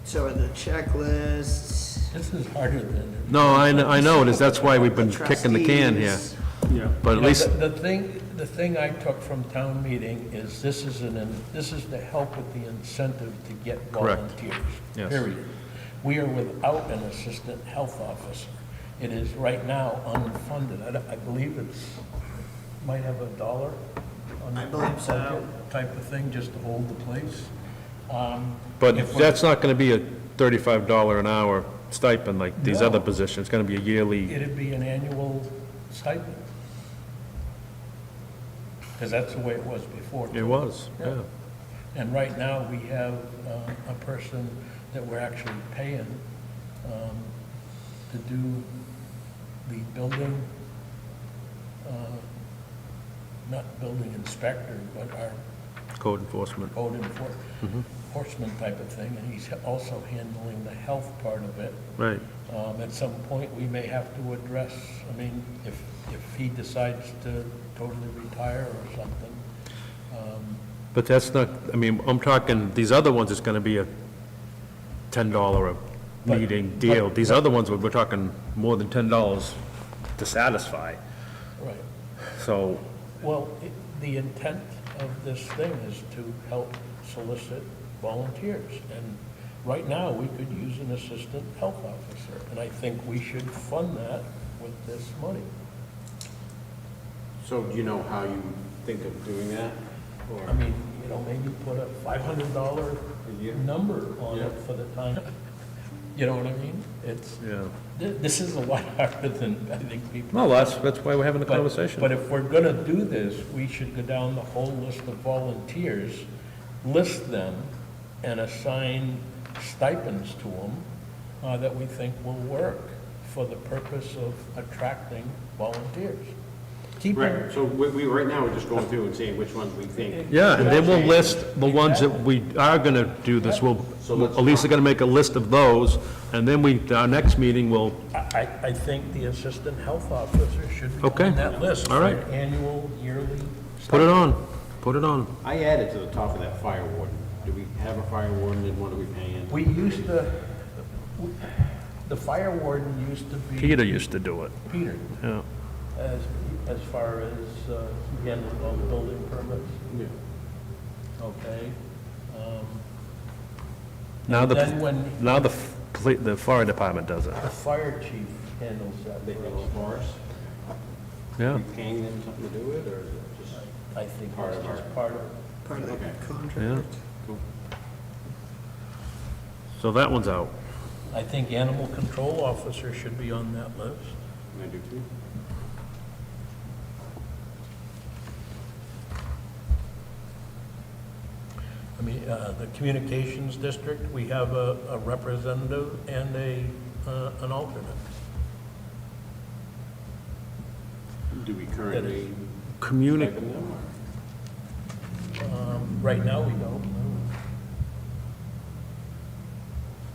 So are the checklists. This is harder than. No, I know it is, that's why we've been the kicking the can here. trustees. Yeah. But You at know, least, the thing I took from town meeting is this is to help with the incentive to get Correct. volunteers. Yes. Period. We are without an assistant health officer. It is right now unfunded. I believe might have $1 on the I believe so. budget type of thing, just to hold the place. but if we're- that's not gonna be a $35 an hour stipend like these other No. positions, it's gonna be a yearly, It'd be an annual stipend. Because that's the way it was before. it was, yeah. And right now, we have a person that we're actually paying to do the building, not building inspector, but our Code enforcement. code enforcement type of thing, and he's also handling the health part of it. Right. At some point, we may have to address, I mean, if he decides to totally retire or something. But that's not, I mean, I'm talking, these other ones, it's gonna be a $10 a But- meeting deal. but- These other ones, we're talking more than $10 to satisfy. Right. So, Well, the intent of this thing is to help solicit volunteers. And right now, we could use an assistant health officer, and I think we should fund that with this money. So do you know how you think of doing that? Or I mean, maybe put a $500 a year? number on Yeah. it for the time. You know what I mean? It's, yeah. this is a lot harder than I think people. No, that's why we're having the But- conversation. But if we're gonna do this, we should go down the whole list of volunteers, list them, and assign stipends to them that we think will work for the purpose of attracting volunteers. Keep Right, them, so we right now, we're just going through and seeing which ones we think. Yeah, and then we'll list the ones that we are gonna do this, So let's- Elisa's gonna make a list of those, and then our next meeting, will I think the assistant health officer should be Okay. on that list. All right. For an annual, yearly. put it on, put it on. I added to the top of that fire warden. Do we have a fire warden and what are we paying? We used to, the fire warden used to be. Peter used to do it, Peter, yeah. as far as handling all the building permits, Yeah. okay? Now Then when the fire department does it, the fire chief handles that, They handle it for us? yeah. We paying them something to do it, or is it just? I think Part it's of just our- part of, Part of the Okay. contract. Yeah, Cool. so that one's out. I think animal control officer should be on that list. I do too. I mean, the communications district, we have a representative and an alternate. Do we currently Communic, stipend them? Right now, we don't. No.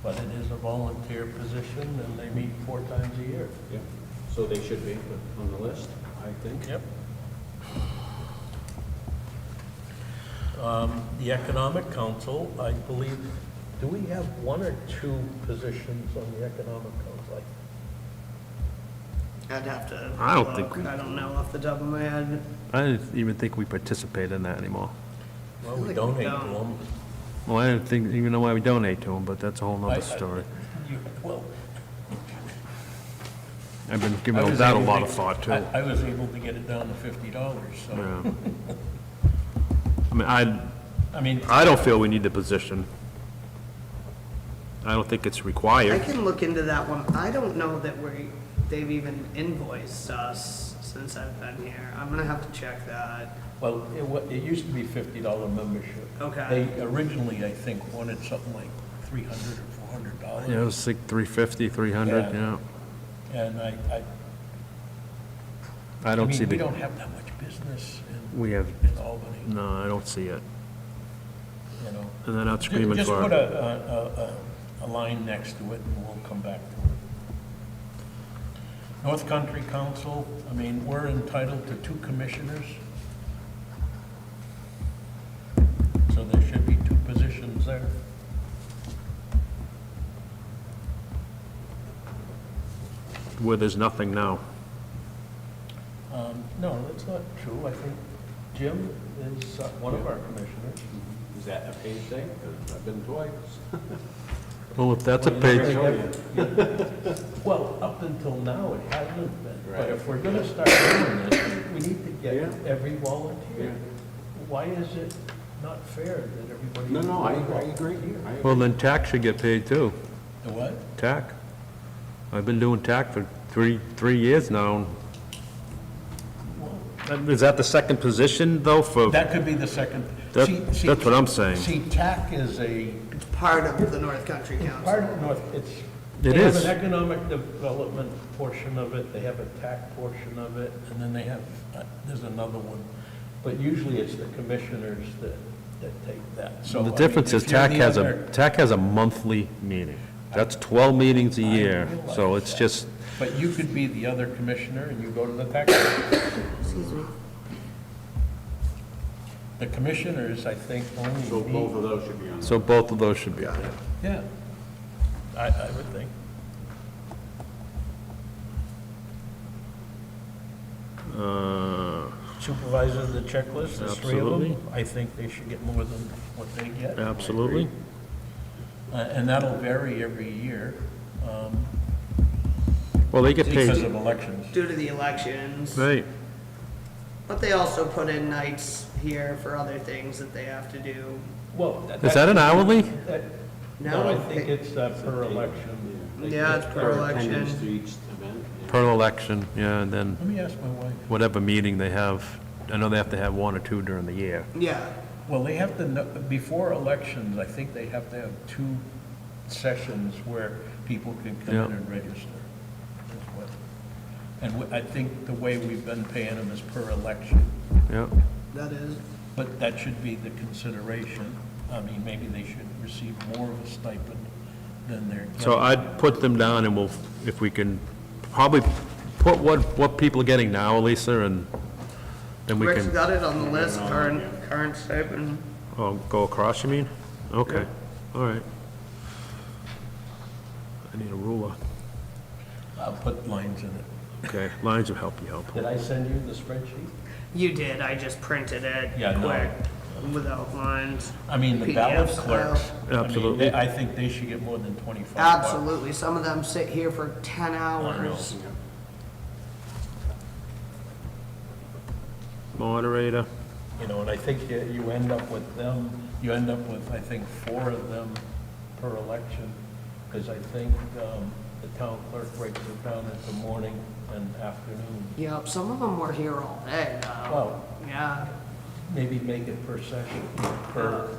But it is a volunteer position, and they meet 4 times a year. Yeah, so they should be on the list, I think. Yep. The Economic Council, I believe, do we have 1 or 2 positions on the Economic Council? I'd have to. I don't think look. I don't know off the top of my head. I didn't even think we participate in that anymore. Well, feel we like we donate to don't. them. Well, I didn't think, even know why we donate to them, but that's a whole nother story. Well, I've been I giving was that a able lot to- of thought too. I was able to get it down to $50, so, Yeah. I mean, I mean, I don't feel we need the position. I don't think it's I required. can look into that one. I don't know that they've even invoiced us since I've been here. I'm gonna have to check that. well, it used to be $50 membership. Okay. They originally, I think, wanted something like $300 or $400. Yeah, it was like 350, 300, Yeah. yeah. And I don't mean, see we the, don't have that much business we have, in Albany, no, I don't see it. you know. And they're not screaming Just for put it. a line next to it and we'll come back to it. North Country Council, I mean, we're entitled to 2 commissioners where there's nothing now. No, that's not true. I think Jim is one of our commissioners. Is that a paid thing? 'Cause I've been twice. Well, if that's a Well, you paid, never get- Well, up until now, it hasn't been. But Right. if we're gonna start doing this, we need to get Yeah. every volunteer. Yeah. Why is it not fair that everybody? No, I agree. well, then TAC should get paid too. The what? TAC. I've been doing TAC for three years now. Is that the second position, though, for, That could be the second. That- See- that's what I'm saying. See, TAC is a It's part of the North Country part Council. of North, it's. It They have is. an economic development portion of it, they have a TAC portion of it, and then they have, there's another one. But usually it's the commissioners that take that. So, I the mean, difference is if you're TAC the has other- TAC has a monthly meeting. That's 12 meetings a year, realize so it's that. just, But you could be the other commissioner and you go to the TAC. Excuse me. The commissioners, I think, only So both meet. of those should be on. so both of those should be on it. Yeah, I would think. Supervisor of the checklist, there's 3 of Absolutely. them. I think they should get more than what they get. Absolutely. And that'll vary every year, Well, they get because paid, of elections. Due to the elections. right. But they also put in nights here for other things that they have to do. Well. Is that an hourly? No, I No, think they- it's per election. Yeah, it's per Attendance election. to each event. yeah. Per election, yeah, and then Let me ask my wife. whatever meeting they have. I know they have to have 1 or 2 during the year. Yeah, Well, they have to, before elections, I think they have to have 2 sessions where people can come Yeah. in and register. That's what- And I think the way we've been paying them is per election, Yeah, that is. but that should be the consideration. I mean, maybe they should receive more of a stipend than they're getting. so I'd put them down and we'll, if we can, probably put what people are getting now, Lisa, and then we Rick's can, got it on the list, current stipend. oh, go across, you mean? Okay, all right. I need a ruler. I'll put lines in it. Okay, lines will help you out. Did I send you the spreadsheet? You did, I just printed it Yeah, no. quick, without lines. I mean, the PDF ballot style. clerks. I mean, Absolutely. I think they should get more than 25 bucks. Absolutely, some of them sit here for 10 hours. Moderator, You know, and I think you end up with them, you end up with, I think, 4 of them per election, because I think the town clerk breaks it down into morning and afternoon. Yep, some of them were here all day, though. Well, Yeah, maybe make it per session, per,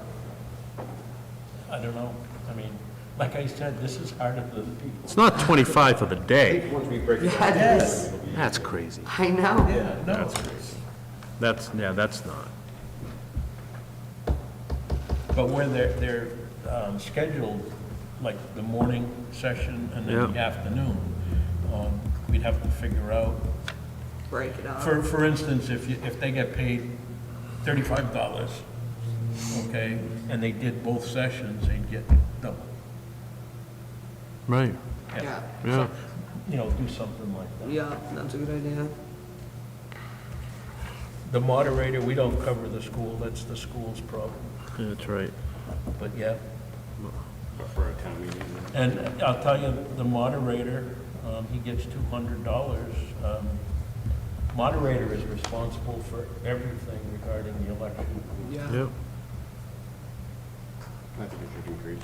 I don't know. I mean, like I said, this is harder than people. it's not 25 for the I day. think once we break it Yeah, down. it is. That's crazy. I know. Yeah, no. That's not. But where they're scheduled, like the morning session and then the Yeah. afternoon, we'd have to figure out. Break it up. For instance, if they get paid $35, okay, and they did both sessions, they'd get double. Right, Yeah, yeah. You know, do something like that. yeah, that's a good idea. The moderator, we don't cover the school, that's the school's problem, That's right. but yeah. For a town meeting. And I'll tell you, the moderator, he gets $200. Moderator is responsible for everything regarding the election. Yeah, Yep. I think it should increase.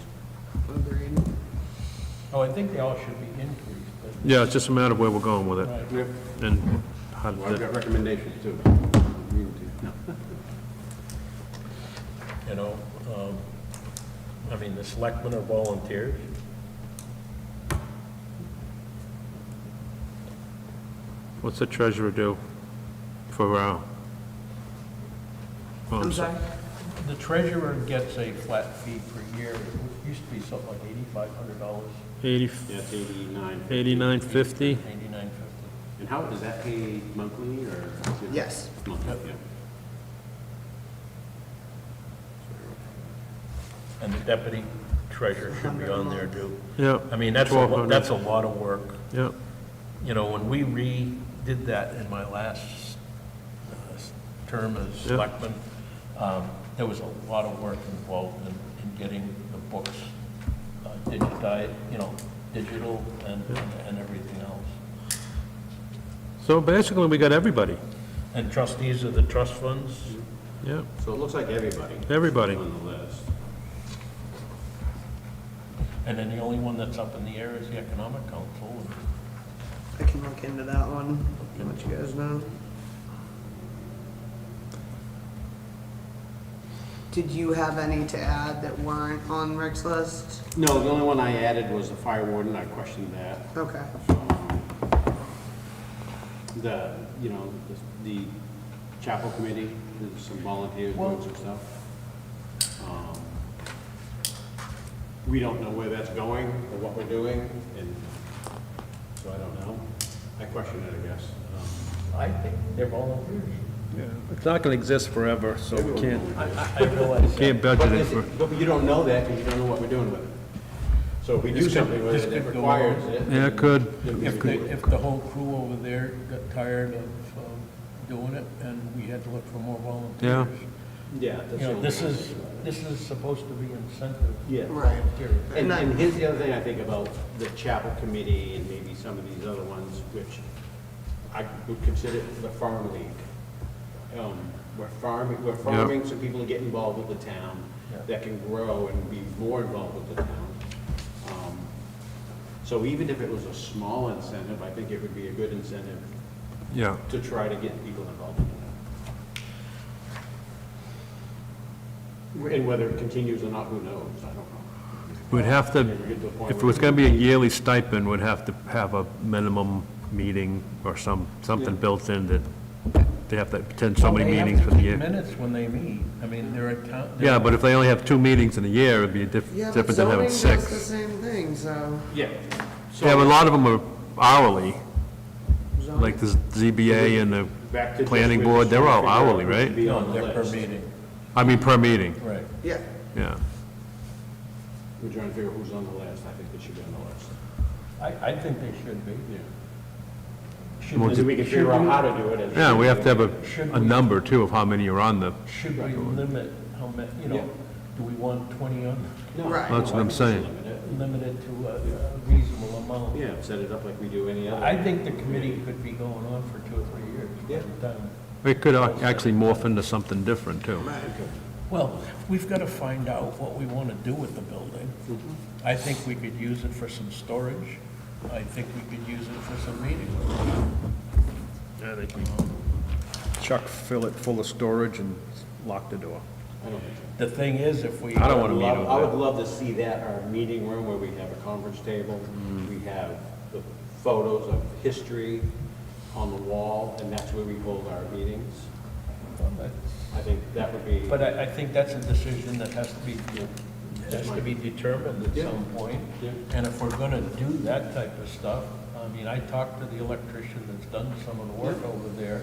agreed. Oh, I think they all should be increased, but. Yeah, it's just a matter of where we're going with it. Right. Yep. And how Well, I've did got recommendations too. You know, I mean, the selectmen are volunteers. what's the treasurer do for, I'm sorry? The treasurer gets a flat fee per year. It used to be something like $8,500, 80, Yeah, it's 89. 89.50? $89.50. And how, is that paid monthly or? Yes. Monthly, yeah. And the deputy treasurer should be on there too. Yeah. I mean, that's a 1,200. lot of work. Yeah, You know, when we redid that in my last term as Yeah. selectman, there was a lot of work involved in getting the books digitized, you know, digital and everything else. So basically, we got everybody. And trustees of the trust funds, Yeah, So it looks like everybody. Everybody. On the list. and then the only one that's up in the air is the Economic Council. I can look into that one, let you guys know. Did you have any to add that weren't on Rick's list? No, the only one I added was the fire warden, I questioned that. Okay. The, you know, the chapel committee, there's some volunteers doing some stuff. We don't know where that's going or what we're doing, and so I don't know. I question it, I guess. I think they're volunteers. it's not gonna exist forever, so we can't, I realize that. can't But budget it is for, it- but you don't know that because you don't know what we're doing with it. So if we do This could- something with this it that could go requires on. it. yeah, it could. If the whole crew over there got tired of doing it and we had to look for more volunteers. Yeah. You know, this is supposed to be incentive. Yeah. Right. volunteer. And here's the other thing I think about the chapel committee and maybe some of these other ones, which I would consider the farm league. We're farming, so people get involved with the town, Yeah. that can grow and be more involved with the town. So even if it was a small incentive, I think it would be a good incentive Yeah, to try to get people involved in that. And whether it continues or not, who knows? I don't know. we'd have to, Maybe we get to a point if it where- was gonna be a yearly stipend, we'd have to have a minimum meeting or something Yeah. built in that they have to attend so many meetings for the year. Minutes when they meet. I mean, they're at town. Yeah, but if they only have 2 meetings in a year, it'd be Yeah, but different than zoning having does the 6. same thing, so. Yeah. Yeah, but a lot of them are hourly, zoning- like the ZBA and the Back to planning just board, they're all trying to figure out hourly, who should right? be on No, the they're per list. meeting, I mean, per meeting, right. Yeah, yeah. We're trying to figure out who's on the list. I think they should be on the list. I think they should be. Yeah. Should Well, we- So we can figure out how to do it. and- Yeah, we have to have Should a we- number, too, of how many are on the, Should we limit how many, you Yeah. know, do we want 20 on, No, Right. no, That's what I I'm think we should saying. limit it. limit it to a reasonable amount? Yeah, set it up like we do any other. I think the committee could be going on for 2 or 3 years by Yeah. the time. it could actually morph into something different, too. Well, we've got to find out what we want to do with the building. I think we could use it for some storage. I think we could use it for some meetings. I think we Chuck fill it full of storage and lock the door. I don't think so. The thing is, if we. I don't want to meet over I would there. love to see that, our meeting room where we have a conference table, we have the photos of history on the wall, and that's where we hold our meetings. Well, that's- I think that would be. But I think that's a decision that has to be determined at Yeah. some point. Yeah. And if we're gonna do that type of stuff, I mean, I talked to the electrician that's done some of the work over there,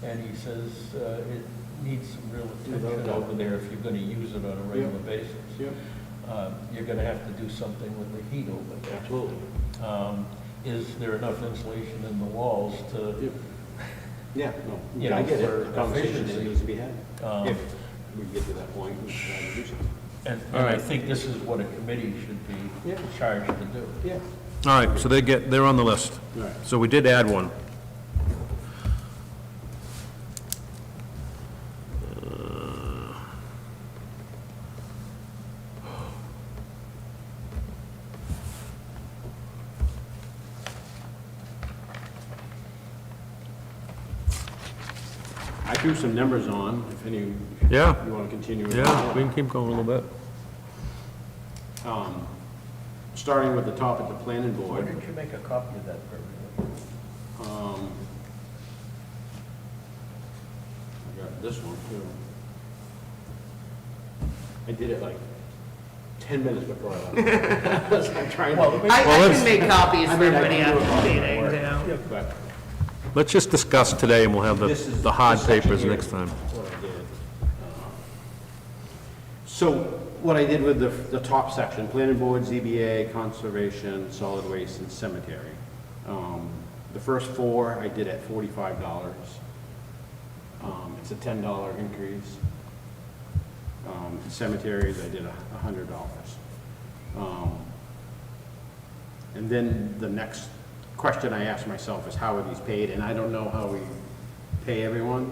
and he says, it needs some real attention doubt. over there if you're gonna use it on a regular basis. Yeah, You're gonna have to do something with the heat over there. absolutely. Is there enough insulation in the walls to, Yeah, You no, I know, get for it, the conversation that efficiency. needs to be had. Um, If we get to that point, we try to do something. and All I right. think this is what a committee should be Yeah. charged to do. Yeah. All right, so they're on the list. All right. So we did add one. I threw some numbers on, if any, Yeah, you want to continue. with yeah, that. we can keep going a little bit. Starting with the top at the planning Why board. didn't you make a copy of that for me? I got this one too. I did it like 10 minutes before I left. I'm trying Well, to, I let's- can make copies I for mean, I everybody can do after it the on meeting, my too. but Let's just discuss today, and we'll have this is. the hard this section papers here next is time. What I did. So what I did with the top section, planning board, ZBA, conservation, solid waste, and cemetery. The first 4 I did at $45. It's a $10 increase. Cemeteries, I did $100. And then the next question I asked myself is, how are these paid? And I don't know how we pay everyone,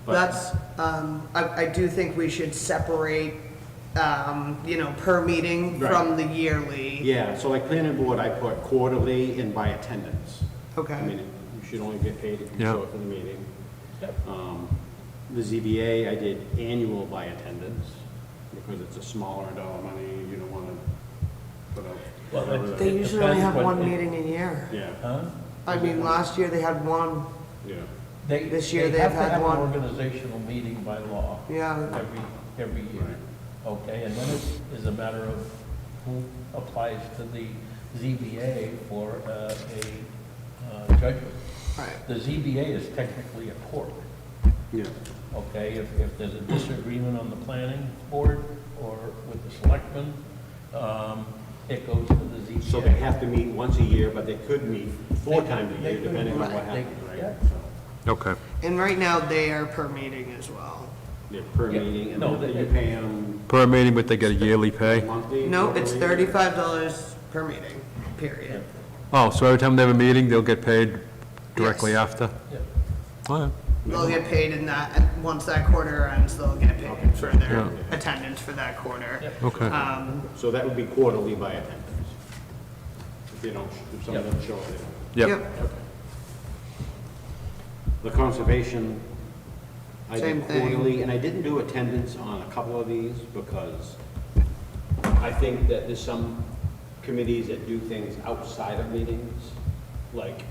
but. That's, I do think we should separate, per meeting Right. from the yearly. Yeah, so like planning board, I put quarterly and by attendance. I Okay. mean, you should only get paid if you Yeah. show up for the meeting. Yep. The ZBA, I did annual by attendance, because it's a smaller dollar money, you don't wanna put out. Well, whatever it They the- usually only have depends what one it- meeting a year. Yeah, Huh? I mean, last year they had one, yeah. This year they've had They have to have one. an organizational meeting by law yeah. every year, okay? And then it is a matter of who applies to the ZBA for a judgment. Right. The ZBA is technically a court, Yeah. okay? If there's a disagreement on the planning board or with the selectmen, it goes to the ZBA. So they have to meet once a year, but they could meet 4 times a They year, could- depending on what they- happens, right? yeah. So Okay. And right now they are per meeting as well. they're per Yeah. meeting, and No, then they- you pay them Per meeting, but they get a yearly pay? monthly? No, it's quarterly? $35 per meeting, period. Oh, so every time they have a meeting, they'll get paid directly Yes. after? Yeah. All right. They'll get paid in that, once that quarter ends, they'll get paid for their Yeah. attendance for that quarter. Yep. Okay. So that would be quarterly by attendance. If they don't, if someone Yep. doesn't show up, they don't. Yep. The conservation, I Same did thing. quarterly, and I didn't do attendance on a couple of these because I think that there's some committees that do things outside of meetings, like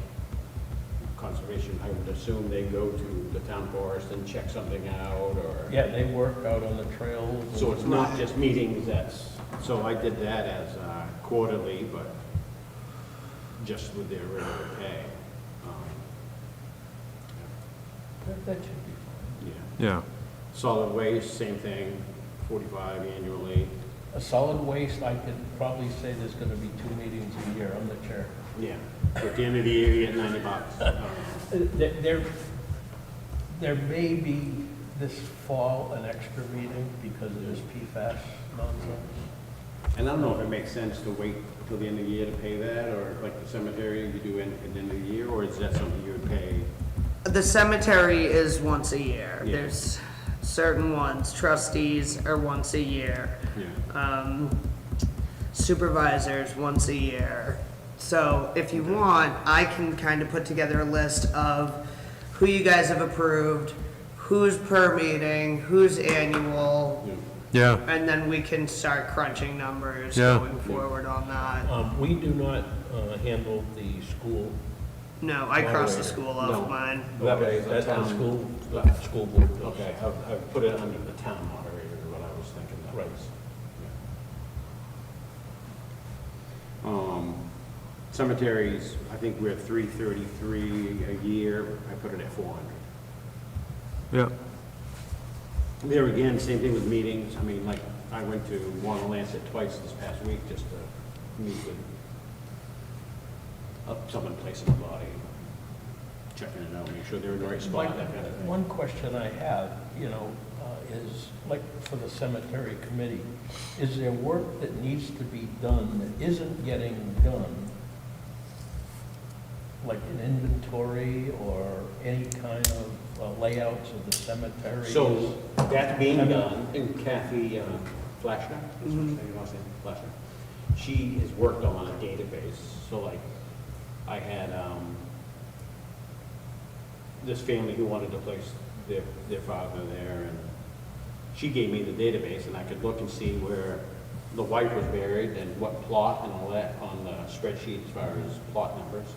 conservation, I would assume they go to the town forest and check something out, or. Yeah, they work out on the trails. So it's not just meetings, so I did that as quarterly, but just with their regular pay. That should be fine. Yeah. Yeah. Solid waste, same thing, 45 annually. A solid waste, I could probably say there's gonna be 2 meetings a year, I'm the chair. Yeah. So at the end of the year, you get $90. There may be this fall an extra meeting because of this PFAS nonsense. And I don't know if it makes sense to wait till the end of the year to pay that, or like the cemetery, you do it at the end of the year, or is that something you would pay? The cemetery is once a year. Yeah. There's certain ones, trustees are once a year. Yeah. Supervisors once a year. So if you want, I can kind of put together a list of who you guys have approved, who's per meeting, who's annual, Yeah. and then we can start crunching numbers Yeah. going forward on that. We do not handle the school. No, I crossed the Moderator. school off No. mine. Okay, That's the town- school board. does. Okay, I put it under the town moderator, is what I was thinking that Right. was. Cemeteries, I think we're 333 a year, I put it at 400. Yeah. There again, same thing with meetings, I mean, like, I went to Warren Lancet twice this past week just to meet with someone placing a body, checking it out, make sure they're in the right spot, that kind of thing. One question I have, is, like, for the cemetery committee, is there work that needs to be done that isn't getting done? Like an inventory or any kind of layouts of the cemetery? So, that's being done, and Kathy Flashner, is her name, last name, Flashner, she has worked on a database, so like, I had, this family who wanted to place their father there, and she gave me the database, and I could look and see where the wife was buried, and what plot and all that on the spreadsheet as far as plot numbers.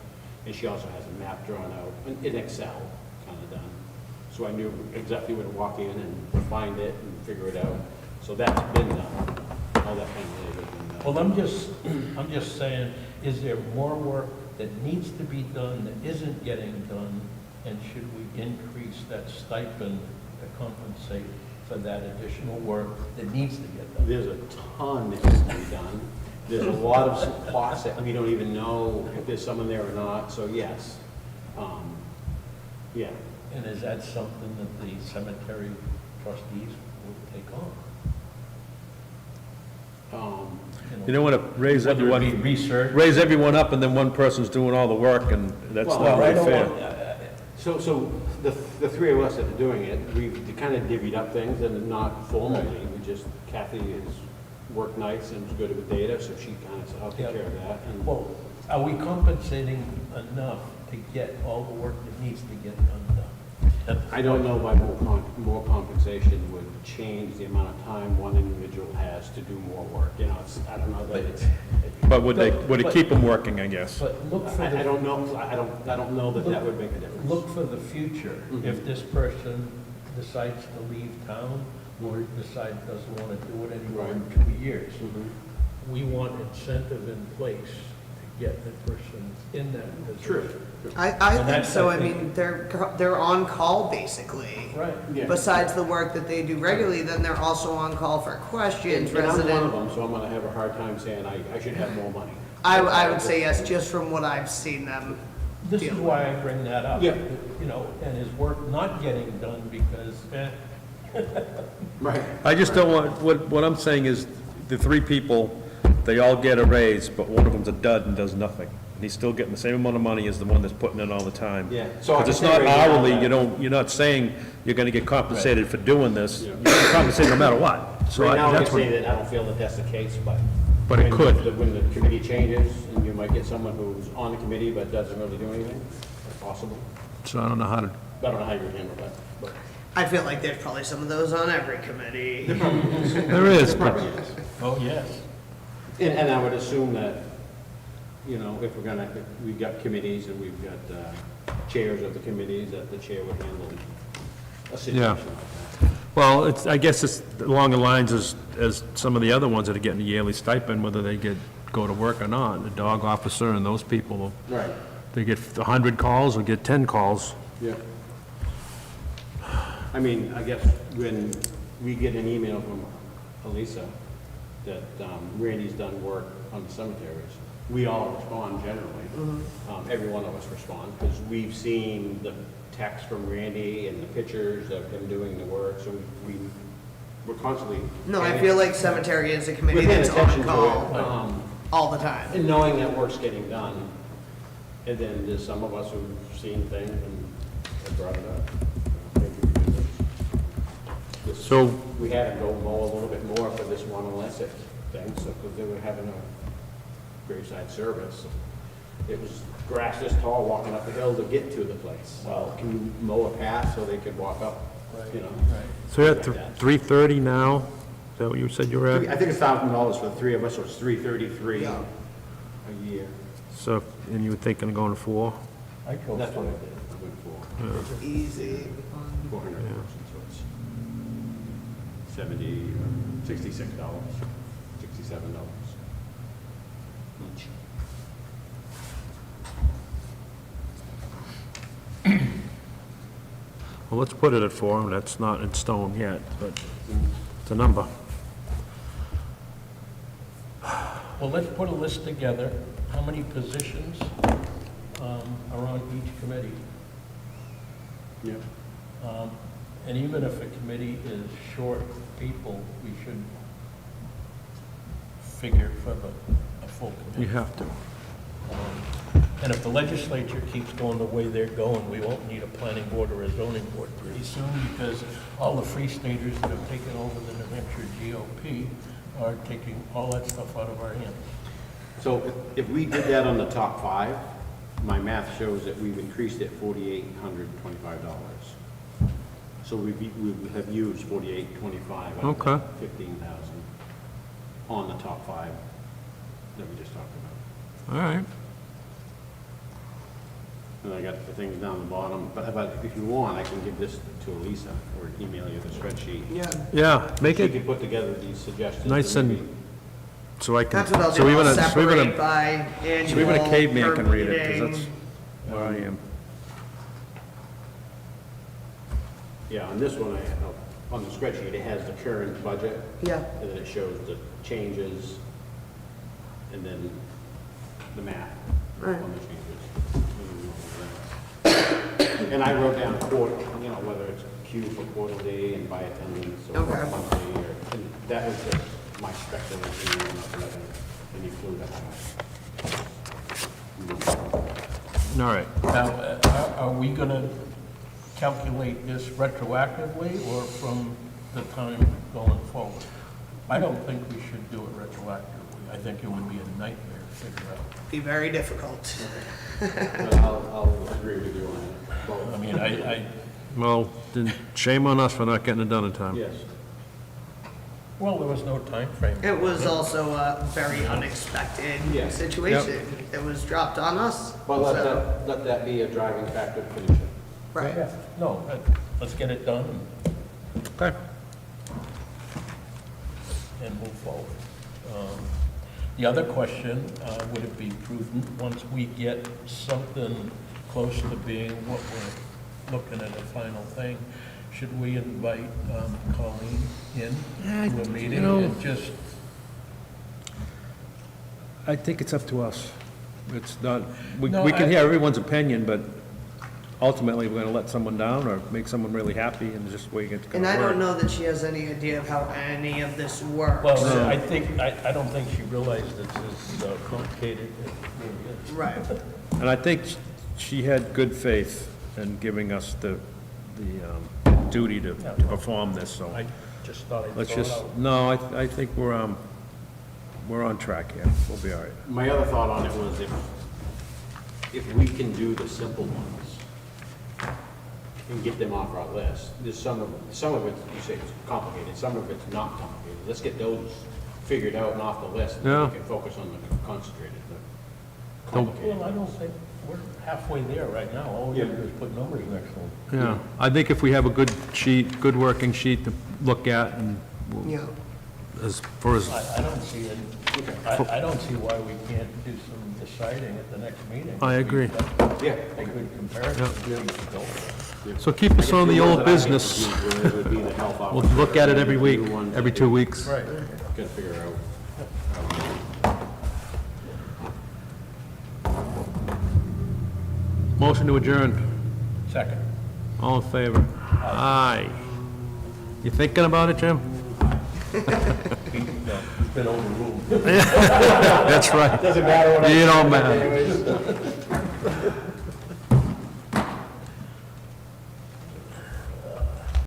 And she also has a map drawn out in Excel, kind of done. So I knew exactly where to walk in and find it and figure it out. So that's been done, all that kind of labor has been done. Well, I'm just saying, is there more work that needs to be done that isn't getting done? And should we increase that stipend to compensate for that additional work that needs to get done? There's a ton that needs to be done. There's a lot of plots that we don't even know if there's someone there or not, so yes. Yeah. And is that something that the cemetery trustees will take on? You don't want to raise Whether it be everyone, research. raise everyone up, and then one person's doing all the work, and that's Well, not Well, I really don't fair. want, So the three of us that are doing it, we've kind of divvied up things and not formally. We just, Kathy has worked nights and is good with data, so she kind of said, I'll take Yeah. care of that. And well, are we compensating enough to get all the work that needs to get done? I don't know why more compensation would change the amount of time one individual has to do more work. You know, I don't know that it's. But would it keep them working, I guess? But look for I the, don't know, I don't know that would make a difference. look for the future. If this person decides to leave town or decides doesn't want to do it anymore in 2 years, we want incentive in place to get the person in that position. True. I And think that's, so. I I think- mean, they're on call basically. Right. Yeah. Besides the work that they do regularly, then they're also on call for questions, And I'm one of resident. them, so I'm gonna have a hard time saying I should have more money. I would say yes, just from what I've seen them. This is why I bring that up. Yeah. You know, and his work not getting done because, Right. I just don't want, what I'm saying is, the three people, they all get a raise, but one of them's a dud and does nothing. And he's still getting the same amount of money as the one that's putting in all the time. Yeah. So I Because it's can not say right now hourly, that- you're not saying you're gonna get compensated for doing this. You're getting compensated no matter what. So Right now, I that's can say what, that I don't feel that that's the case, but. But it when could. When the committee changes, and you might get someone who's on the committee but doesn't really do anything, that's possible. so I don't know how to, I don't know how you would handle that, but. I feel like there's probably some of those on every committee. there is, but Probably is. oh, yes. And I would assume that, you know, if we've got committees and we've got chairs of the committees, that the chair would handle a situation like that. well, it's, I guess it's along the lines as some of the other ones that are getting a yearly stipend, whether they go to work or not. The dog officer and those people, Right, they get 100 calls or get 10 calls. yeah. I mean, I guess when we get an email from Elisa that Randy's done work on the cemeteries, we all respond generally. Every one of us respond, because we've seen the text from Randy and the pictures of him doing the work, so we're constantly. No, I feel like cemetery is a committee We're paying that's attention on to it, call all the time. and knowing that work's getting done. And then there's some of us who've seen things and have brought it up. Thank you for doing this. So, We had to go mow a little bit more for this one Olympic thing, so, because they were having a graveside service. It was grass this tall walking up the hill to get to the place. Well, can you mow a path so they could walk up, you know? so you're at like that. 330 now? Is that what you said you were I at? think it's $1,000 for the three of us, so it's $333 Yeah. a year. So, and you were thinking of going to 4? I go That's for what I it. did. I went for Easy. 400 person, so it's 70, $66, $67 each. Well, let's put it at 4, that's not in stone yet, but it's a number. Well, let's put a list together, how many positions are on each committee. Yeah. And even if a committee is short people, we should figure for a full You committee. have to. And if the legislature keeps going the way they're going, we won't need a planning board or a zoning board pretty soon, because all the free staters that have taken over the New Hampshire GOP are taking all that stuff out of our hands. So if we did that on the top 5, my math shows that we've increased it $4,825. So we have used $4,825 out of Okay. that 15,000 on the top 5 that we just talked about. All right. And I got the things down the bottom, but if you want, I can give this to Elisa or email you the spreadsheet. Yeah. Yeah, make She it can put together these suggestions. nice maybe- and, so I can, That's what I'll so do. even I'll a, so even separate a, by annual. so even a caveman per can read it, meeting. because that's where I am. Yeah, on this one, on the spreadsheet, it has the current budget. Yeah. And then it shows the changes, and then the math Right. on the changes. And I wrote down quarter, you know, whether it's Q for quarterly and by attendance or Okay. monthly, or, and that was just my speculation, you know, nothing to include that. All right. Now, are we going to calculate this retroactively or from the time going forward? I don't think we should do it retroactively. I think it would be a nightmare to figure out. Be very difficult. But I'll agree with you on that. Both. I mean, Well, then shame on us for not getting it done in time. Yes. well, there was no time frame. It was also a very unexpected Yeah. situation. It was dropped on us. But so- let that be a driving factor to finish it. Right. Yeah, no, let's get it done Okay. and move forward. The other question, would it be prudent, once we get something close to being what we're looking at a final thing, should we invite Colleen in to a meeting know- and just, I think it's up to us. It's not, we No, can I- hear everyone's opinion, but ultimately, we're gonna let someone down or make someone really happy and just wait it to come And I to work. don't know that she has any idea of how any of this works. well, I don't think she realized it's as complicated as it really is. Right. And I think she had good faith in giving us the duty to perform this, so I just thought I'd let's throw it just, out. no, I think we're on track here. We'll be all right. My other thought on it was if we can do the simple ones and get them off our list, there's some of it, you say it's complicated, some of it's not complicated. Let's get those figured out and off the list, and then Yeah. we can focus on the concentrated, the Well, complicated. I don't think, we're halfway there right now. All we have to do is put numbers next to them. Yeah, I think if we have a good sheet, good working sheet to look at and Yeah. as far as, I don't see it, I don't see why we can't do some deciding at the next meeting. I agree. Yeah. A good comparison. we can go with. so keep us on the old business. Would be the health We'll officer, look at it every the week, new ones every that 2 weeks. Right. Gotta figure out. Motion to adjourn. Second. All in favor? Aye. You thinking about it, Jim? He's been overruled. That's right. Doesn't matter what I You don't say matter. anyways.